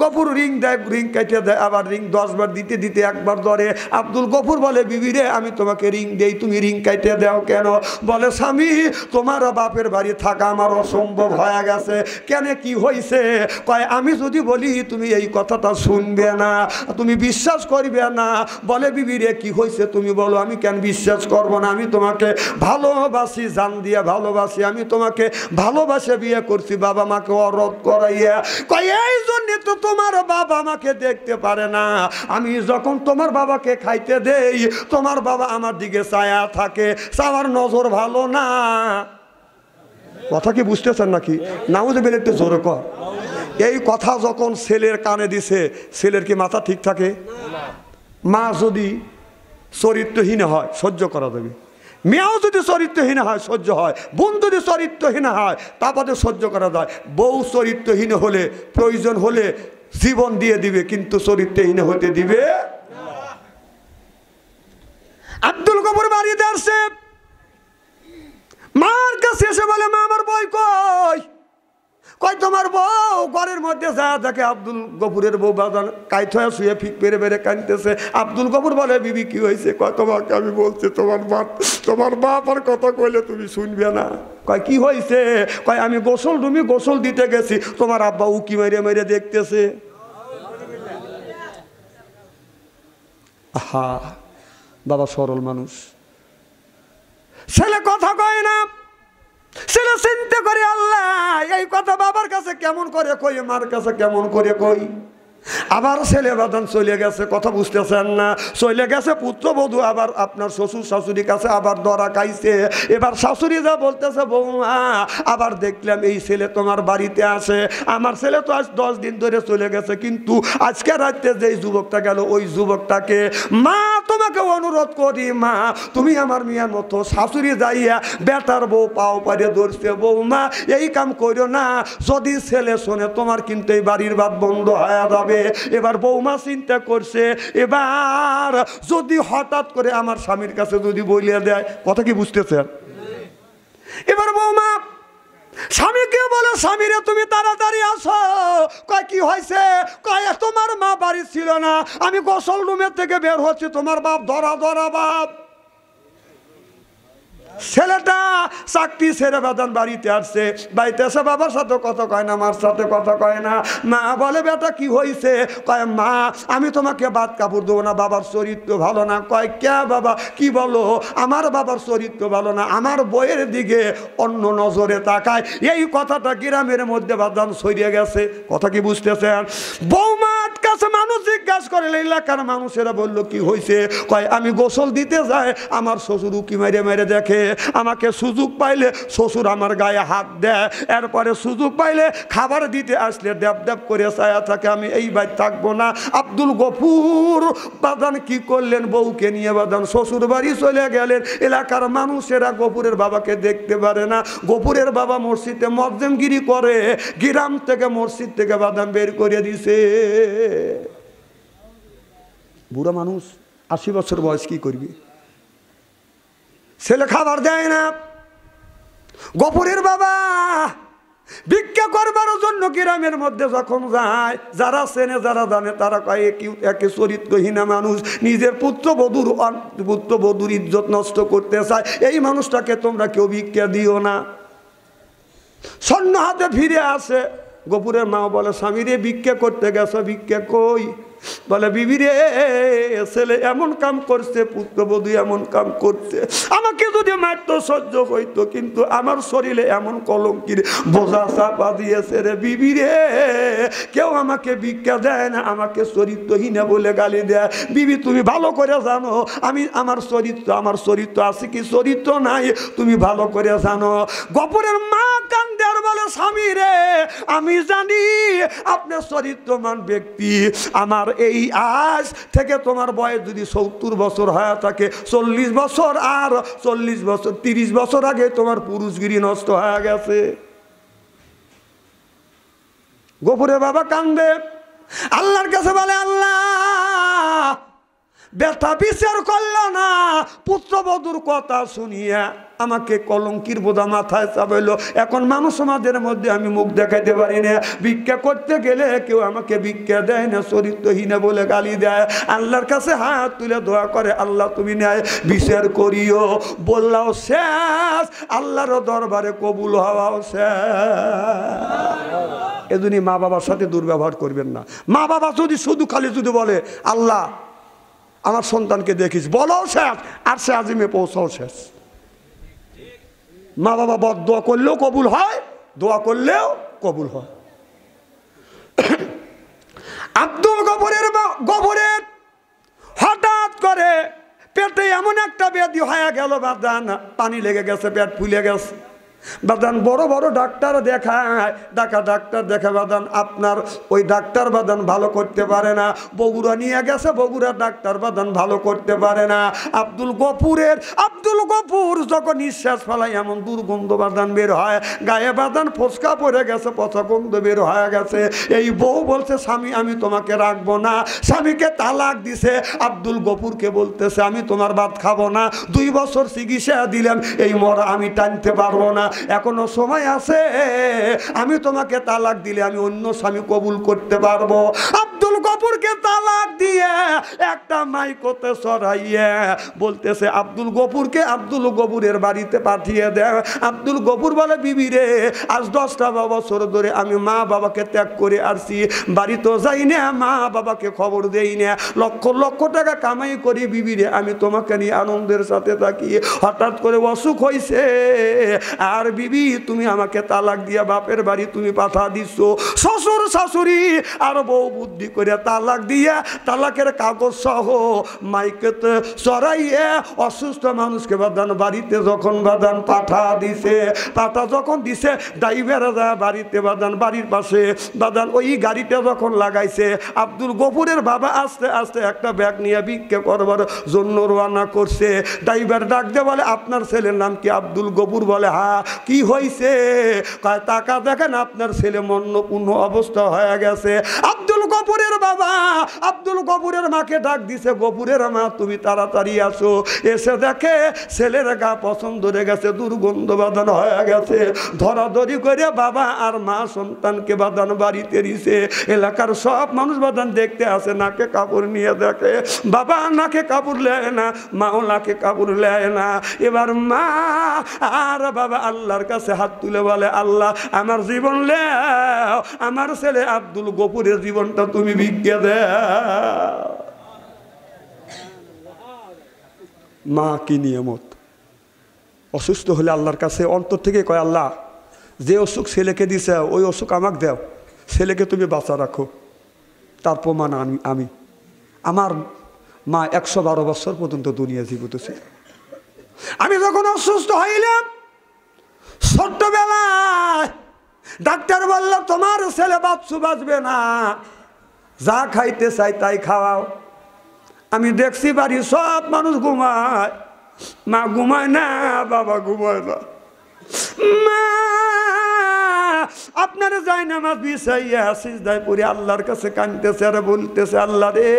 গফুর রিং দেয়, রিং কাটিয়ে দেয়, আবার রিং 10 বার দিতে দিতে একবার ধরে। আব্দুল গফুর বলে, বিবি রে আমি তোমাকে রিং দেই, তুমি রিং কাটিয়ে দাও কেন? বলে, স্বামী তোমার বাপের বাড়ি থাকা আমার অসম্ভব হয়ে গেছে। কেন, কি হয়েছে? কয় আমি যদি বলি তুমি এই কথাটা শুনবে না, তুমি বিশ্বাস করবে না। বলে, বিবি রে কি হয়েছে তুমি বলো, আমি কেন বিশ্বাস করব না? আমি তোমাকে ভালোবাসি, জান দিয়া ভালোবাসি, আমি তোমাকে ভালোবাসি বিয়ে করছি, বাবা মাকে অরোধ করাইয়া। কয় এই জন্য তো তোমার বাবা আমাকে দেখতে পারে না, আমি যখন তোমার বাবাকে খাইতে দেই তোমার বাবা আমার দিকে ছায়া থাকে, চাওয়ার নজর ভালো না। কথা কি বুঝতেছেন নাকি? নাউযুবিল্লাহ, একটু জোরে কর। এই কথা যখন ছেলের কানে দিছে, ছেলের কি মাথা ঠিক থাকে? মা যদি চরিত্রহীন হয় সহ্য করা যাবে, মেয়েও যদি চরিত্রহীন হয় সহ্য হয়, বোন যদি চরিত্রহীন হয় তারপরে সহ্য করা যায়। বউ চরিত্রহীন হলে প্রয়োজন হলে জীবন দিয়ে দিবে, কিন্তু চরিত্রহীন হতে দিবে। আব্দুল গফুর বাড়িতে আসছে, মার কাছে এসে বলে, মা আমার বই কই? কয় তোমার বউ ঘরের মধ্যে যা দেখে আব্দুল গফুরের বউ বাজান কাইত হয়ে শুয়ে ফিক পেরে বেড়ে কাঁদতেছে। আব্দুল গফুর বলে, বিবি কি হয়েছে? কয় তোমাকে আমি বলছি তোমার বাপ আর কথা কইলে তুমি শুনবে না। কয় কি হয়েছে? কয় আমি গোসল রুমে গোসল দিতে গেছি, তোমার আব্বা উকি মেরে মেরে দেখতেছে। আহা, বাবা সরল মানুষ, ছেলে কথা কয় না, ছেলে চিন্তা করে আল্লাহ এই কথা বাবার কাছে কেমন করে কই, মার কাছে কেমন করে কই। আবার ছেলে বাদান চলে গেছে, কথা বুঝতেছেন না, চলে গেছে পুত্রবধূ আবার আপনার শ্বশুর শাশুড়ির কাছে আবার ধরা খাইছে। এবার শাশুড়ি যা বলতেছে, বৌমা আবার দেখলাম এই ছেলে তোমার বাড়িতে আসে, আমার ছেলে তো আজ 10 দিন ধরে চলে গেছে, কিন্তু আজকে রাতে যেই যুবকটা গেল ওই যুবকটাকে, মা তোমাকে অনুরোধ করি মা তুমি আমার মেয়ের মতো, শাশুড়ি যাইয়া বেটার বউ পাও পারে ধরছে, বৌমা এই কাম করো না, যদি ছেলে শোনে তোমার কিন্তু এই বাড়ির বাদ বন্ধ হয়ে যাবে। এবার বৌমা চিন্তা করছে, এবার যদি হঠাৎ করে আমার স্বামীর কাছে যদি বলিয়া দেয়, কথা কি বুঝতেছেন? এবার বৌমা স্বামীকে বলে, স্বামীরে তুমি তাড়াতাড়ি আসো। কয় কি হয়েছে? কয় তোমার মা বাড়ি ছিল না, আমি গোসল রুমের থেকে বের হচ্ছি, তোমার বাপ ধরা ধরা বাপ। ছেলেটা চাকরি ছেড়ে বাদান বাড়িতে আসছে, বাড়িতে এসে বাবার সাথে কথা কয় না, মার সাথে কথা কয় না। মা বলে বেটা কি হয়েছে? কয় মা আমি তোমাকে বাদ কাপড় দেবো না, বাবার চরিত্র ভালো না। কয় কে বাবা কি বলো? আমার বাবার চরিত্র ভালো না, আমার বইয়ের দিকে অন্য নজরে তাকায়। এই কথাটা গ্রামের মধ্যে বাদান ছড়িয়ে গেছে, কথা কি বুঝতেছেন? বৌমার কাছে মানুষ জিজ্ঞাসা করে, এলাকার মানুষেরা বললো কি হয়েছে? কয় আমি গোসল দিতে যাই, আমার শ্বশুর উকি মেরে মেরে দেখে, আমাকে সুযোগ পাইলে শ্বশুর আমার গায়ে হাত দেয়, এরপরে সুযোগ পাইলে খাবার দিতে আসলে দেব দেব করে ছায়া থাকে, আমি এই বাড়ি থাকবো না। আব্দুল গফুর বাদান কি করলেন? বউকে নিয়ে বাদান শ্বশুর বাড়ি চলে গেলেন। এলাকার মানুষেরা গফুরের বাবাকে দেখতে পারে না, গফুরের বাবা মসজিদে মজ্জেমগিরি করে, গ্রাম থেকে মসজিদ থেকে বাদান বের করে দিছে। বুড়া মানুষ 80 বছর বয়স, কি করবি? ছেলে খাবার দেয় না। গফুরের বাবা ভিক্ষা করবার জন্য গ্রামের মধ্যে যখন যায়, যারা চেনে যারা জানে তারা কয় একে চরিত্রহীনা মানুষ, নিজের পুত্রবধূর ইজ্জত নষ্ট করতে চায়, এই মানুষটাকে তোমরা কেউ ভিক্ষা দিও না। শূন্য হাতে ফিরে আসে। গফুরের মা বলে, স্বামী রে ভিক্ষা করতে গেছে, ভিক্ষা কই? বলে বিবি রে ছেলে এমন কাম করছে, পুত্রবধূ এমন কাম করছে, আমাকে যদি মারত সহ্য হইতো, কিন্তু আমার শরীরে এমন কলঙ্কির বোঝা চাপা দিয়েছে রে বিবি রে, কেউ আমাকে ভিক্ষা দেয় না, আমাকে চরিত্রহীনা বলে গালি দেয়। বিবি তুমি ভালো করে জানো আমার চরিত্র আছে কি চরিত্র নাই, তুমি ভালো করে জানো। গফুরের মা কান্দে আর বলে, স্বামী রে আমি জানি আপনি চরিত্রমান ব্যক্তি, আমার এই আজ থেকে তোমার বয়স যদি 70 বছর হয়ে থাকে, 40 বছর আর 40 বছর 30 বছর আগে তোমার পুরুষগিরি নষ্ট হয়ে গেছে। গফুরের বাবা কান্দে, আল্লাহর কাছে বলে, আল্লাহ ব্যথা বিচার করল না, পুত্রবধূর কথা শুনিয়া আমাকে কলঙ্কির বোঝা মাথায় চাপাইল। এখন মানুষ সমাজের মধ্যে আমি মুখ দেখাইতে পারি না, ভিক্ষা করতে গেলে কেউ আমাকে ভিক্ষা দেয় না, চরিত্রহীনা বলে গালি দেয়। আল্লাহর কাছে হাত তুলে দোয়া করে, আল্লাহ তুমি ন্যায় বিচার করিও। বললাও শেষ, আল্লাহর দরবারে কবুল হওয়াও শেষ। এজন্য মা বাবার সাথে দুর্ব্যবহার করবেন না। মা বাবা যদি খালি বলে আল্লাহ আমার সন্তানকে দেখিস, বলাও শেষ, আর সে আজিমে পৌঁছাও শেষ। মা বাবা বদ দোয়া করলেও কবুল হয়, দোয়া করলেও কবুল হয়। আব্দুল গফুরের হঠাৎ করে পেটে এমন একটা ব্যাধি হয়ে গেল, বাদান পানি লেগে গেছে, পেট ফুলে গেছে। বাদান বড় বড় ডাক্তার দেখায়, ডাক্তার দেখা বাদান আপনার ওই ডাক্তার বাদান ভালো করতে পারে না। বগুড়া নিয়ে গেছে, বগুড়া ডাক্তার বাদান ভালো করতে পারে না। আব্দুল গফুর যখন নিঃশ্বাস ফেলায় এমন দুর্গন্ধ বাদান বের হয়, গায়ে বাদান ফোসকা পড়ে গেছে, পচা গন্ধ বের হয়ে গেছে। এই বউ বলছে, স্বামী আমি তোমাকে রাখবো না, স্বামীকে তালাক দিছে। আব্দুল গফুরকে বলতেছে, আমি তোমার ভাত খাবো না, 2 বছর চিকিৎসা দিলাম, এই মরা আমি টানতে পারবো না, এখনো সময় আছে, আমি তোমাকে তালাক দিলে আমি অন্য স্বামী কবুল করতে পারবো। আব্দুল আব্দুল গফুরকে তালাক দিয়ে একটা মাইকতে সরাইয়ে বলতেছে আব্দুল গফুরকে আব্দুল গফুরের বাড়িতে পাঠিয়ে দেয়। আব্দুল গফুর বলে বিবি রে, আজ 10টা বছর ধরে আমি মা বাবাকে ত্যাগ করে আসছি, বাড়িতেও যাই না, মা বাবাকে খবর দেই না, লক্ষ লক্ষ টাকা কামাই করি বিবি রে, আমি তোমাকে নিয়ে আনন্দের সাথে থাকি। হঠাৎ করে অসুখ হয়েছে আর বিবি তুমি আমাকে তালাক দিয়া বাপের বাড়ি তুমি পাঠা দিচ্ছ। শ্বশুর শাশুড়ি আর বউ বুদ্ধি করে তালাক দিয়া তালাকের কাগজ সহ মাইকেতে চড়াইয়ে অসুস্থ মানুষকে বাদান বাড়িতে যখন বাদান পাঠা দিছে, পাঠা যখন দিছে ড্রাইভাররা বাড়িতে বাদান বাড়ির পাশে বাদান ওই গাড়িটা যখন লাগাইছে, আব্দুল গফুরের বাবা আস্তে আস্তে একটা ব্যাগ নিয়ে ভিক্ষা করবার জন্য রওনা করছে। ড্রাইভার ডাক দিয়ে বলে আপনার ছেলের নাম কি? আব্দুল গফুর বলে হ্যাঁ। কি হয়েছে? টাকা দেখেন আপনার ছেলে মন্নপূর্ণ অবস্থা হয়ে গেছে। আব্দুল গফুরের বাবা আব্দুল গফুরের মাকে ডাক দিছে, গফুরের মা তুমি তাড়াতাড়ি আসো। এসে দেখে ছেলের গা পছন্দ ধরে গেছে, দুর্গন্ধ বাদান হয়ে গেছে। ধরাধরি করে বাবা আর মা সন্তানকে বাদান বাড়িতে দিছে। এলাকার সব মানুষ বাদান দেখতে আসে, নাকে কাপড় নিয়ে দেখে, বাবা নাকে কাপড় নেয় না, মাও নাকে কাপড় নেয় না। এবার মা আর বাবা আল্লাহর কাছে হাত তুলে বলে আল্লাহ আমার জীবন লেও, আমার ছেলে আব্দুল গফুরের জীবনটা তুমি ভিক্ষা দাও। মা কি নিয়ামত! অসুস্থ হলে আল্লাহর কাছে অন্তর থেকে কয় আল্লাহ যে অসুখ ছেলেকে দিছে ওই অসুখ আমাকে দাও, ছেলেকে তুমি বাঁচা রাখো। তার প্রমাণ আমি আমার মা 112 বছর পর্যন্ত দুনিয়া জীবিত ছিল। আমি যখন অসুস্থ হইলাম ছোট্টবেলায় ডাক্তার বলল তোমার ছেলে বাঁচবে না, যা খাইতে চাই তাই খাওয়াও। আমি দেখছি বাড়ি সব মানুষ ঘুমায়, মা ঘুমায় না, বাবা ঘুমায় না। মা আপনারা যায় নামাজ বিছাইয়া সিজদায় পড়ে আল্লাহর কাছে কাঁদতেছে আর বলতেছে আল্লাহ রে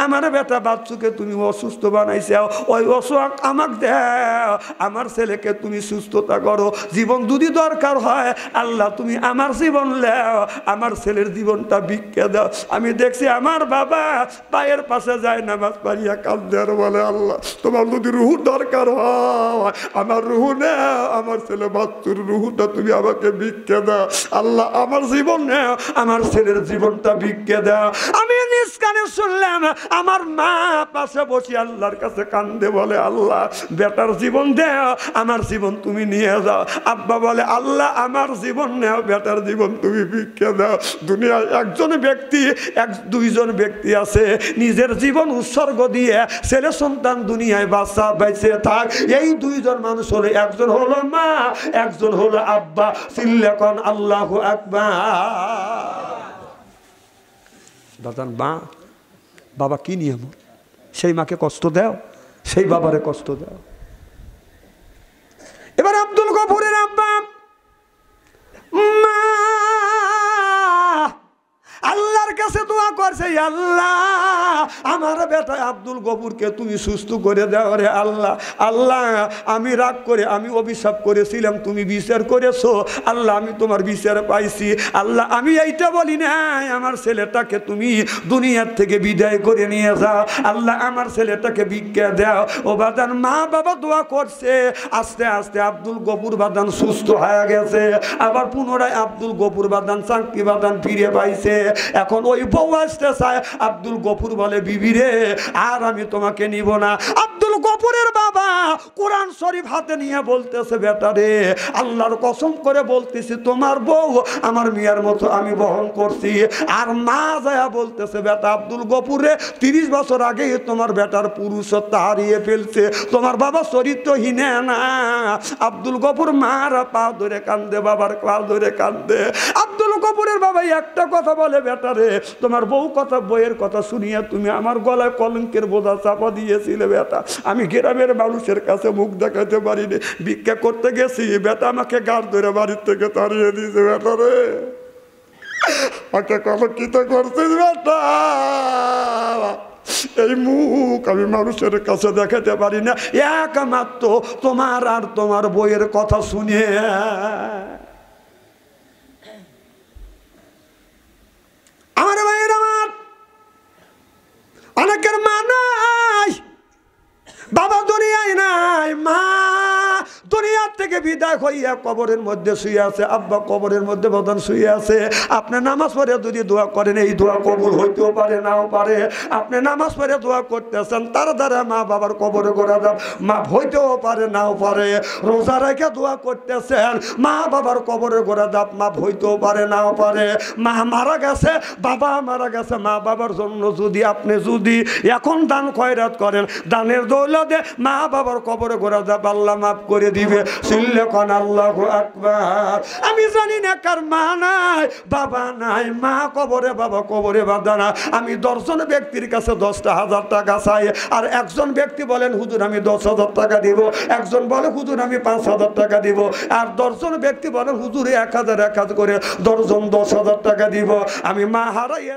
আমার বেটা বাচ্চুকে তুমি অসুস্থ বানাইছো, ওই অসুখ আমাকে দাও, আমার ছেলেকে তুমি সুস্থতা করো। জীবন যদি দরকার হয় আল্লাহ তুমি আমার জীবন লেও, আমার ছেলের জীবনটা ভিক্ষা দাও। আমি দেখছি আমার বাবা পায়ের পাশে যায় নামাজ পড়িয়া কাঁদে আর বলে আল্লাহ তোমার যদি রুহুর দরকার হয় আমার রুহু নাও, আমার ছেলে বাচ্চুর রুহুটা তুমি আমাকে ভিক্ষা দাও। আল্লাহ আমার জীবন নাও, আমার ছেলের জীবনটা ভিক্ষা দাও। আমি নিজ কানে শুনলাম আমার মা পাশে বসে আল্লাহর কাছে কান্দে বলে আল্লাহ বেটার জীবন দাও, আমার জীবন তুমি নিয়ে যাও। আব্বা বলে আল্লাহ আমার জীবন নাও, বেটার জীবন তুমি ভিক্ষা দাও। দুনিয়ায় একজন ব্যক্তি দুইজন ব্যক্তি আছে নিজের জীবন উৎসর্গ দিয়ে ছেলে সন্তান দুনিয়ায় বাচ্চা বেঁচে থাক। এই দুইজন মানুষ হলো, একজন হলো মা, একজন হলো আব্বা। সিল্লাকন আল্লাহু আকবার। দাদান মা বাবা কি নিয়ামত! সেই মাকে কষ্ট দাও, সেই বাবারে কষ্ট দাও। এবার আব্দুল গফুরের আব্বা মা আল্লাহর কাছে দোয়া করছে আল্লাহ আমার বেটা আব্দুল গফুরকে তুমি সুস্থ করে দাও রে আল্লাহ। আল্লাহ আমি রাগ করে আমি অভিশাপ করেছিলাম, তুমি বিচার করেছো আল্লাহ, আমি তোমার বিচার পাইছি আল্লাহ। আমি এইটা বলি না আমার ছেলেটাকে তুমি দুনিয়ার থেকে বিদায় করে নিয়ে যাও আল্লাহ, আমার ছেলেটাকে ভিক্ষা দাও। ও বাদান মা বাবা দোয়া করছে, আস্তে আস্তে আব্দুল গফুর বাদান সুস্থ হয়ে গেছে। আবার পুনরায় আব্দুল গফুর বাদান চাকরি বাদান ফিরে পাইছে। এখন ওই বউ আসতে চায়, আব্দুল গফুর বলে বিবি রে আর আমি তোমাকে নিব না। আব্দুল গফুরের বাবা কোরআন শরীফ হাতে নিয়ে বলতেছে বেটা রে আল্লাহর কসম করে বলতেছি তোমার বউ আমার মিয়ার মতো আমি বহন করছি। আর মা যায়া বলতেছে বেটা আব্দুল গফুর রে 30 বছর আগে তোমার বেটার পুরুষত্ব হারিয়ে ফেলছে, তোমার বাবা চরিত্রহীন না। আব্দুল গফুর মার পা ধরে কান্দে, বাবার পা ধরে কান্দে। আব্দুল গফুরের বাবা একটা কথা বলে বেটা রে তোমার বউয়ের কথা শুনিয়া তুমি আমার গলায় কলঙ্কের বোঝা চাপা দিয়েছিলে বেটা। আমি গ্রামের মানুষের কাছে মুখ দেখাতে পারিনি, ভিক্ষা করতে গেছি বেটা আমাকে গাড় ধরে বাড়ির থেকে তাড়িয়ে দিয়েছে বেটা রে। আমাকে কলঙ্কিত করছিস বেটা, এই মুখ আমি মানুষের কাছে দেখাতে পারি না একমাত্র তোমার আর তোমার বইয়ের কথা শুনে। আমার ভাইয়ের আমার থেকে বিদায় হইয়া কবরের মধ্যে শুয়ে আছে, আব্বা কবরের মধ্যে বদন শুয়ে আছে। আপনি নামাজ পড়ে যদি দোয়া করেন এই দোয়া কবুল হইতেও পারে নাও পারে। আপনি নামাজ পড়ে দোয়া করতেছেন তার দ্বারা মা বাবার কবরে গোড়া দাম মাপ হইতেও পারে নাও পারে। রোজা রেখে দোয়া করতেছেন মা বাবার কবরে গোড়া দাম মাপ হইতেও পারে নাও পারে। মা মারা গেছে, বাবা মারা গেছে, মা বাবার জন্য যদি আপনি যদি এখন দান খয়রাত করেন, দানের দৌলতে মা বাবার কবরে গোড়া দাম আল্লাহ মাফ করে দিবে। সিল্লে কোন আল্লাহু আকবার। আমি জানি না কার মা নাই বাবা নাই, মা কবরে বাবা কবরে বাঁধা না। আমি 10 জন ব্যক্তির কাছে 10,000 টাকা চাই, আর একজন ব্যক্তি বলেন হুজুর আমি 10,000 টাকা দিব, একজন বলে হুজুর আমি 5,000 টাকা দিব, আর 10 জন ব্যক্তি বলেন হুজুরে 1,000 করে 10 জন 10,000 টাকা দিব। আমি মা হারাই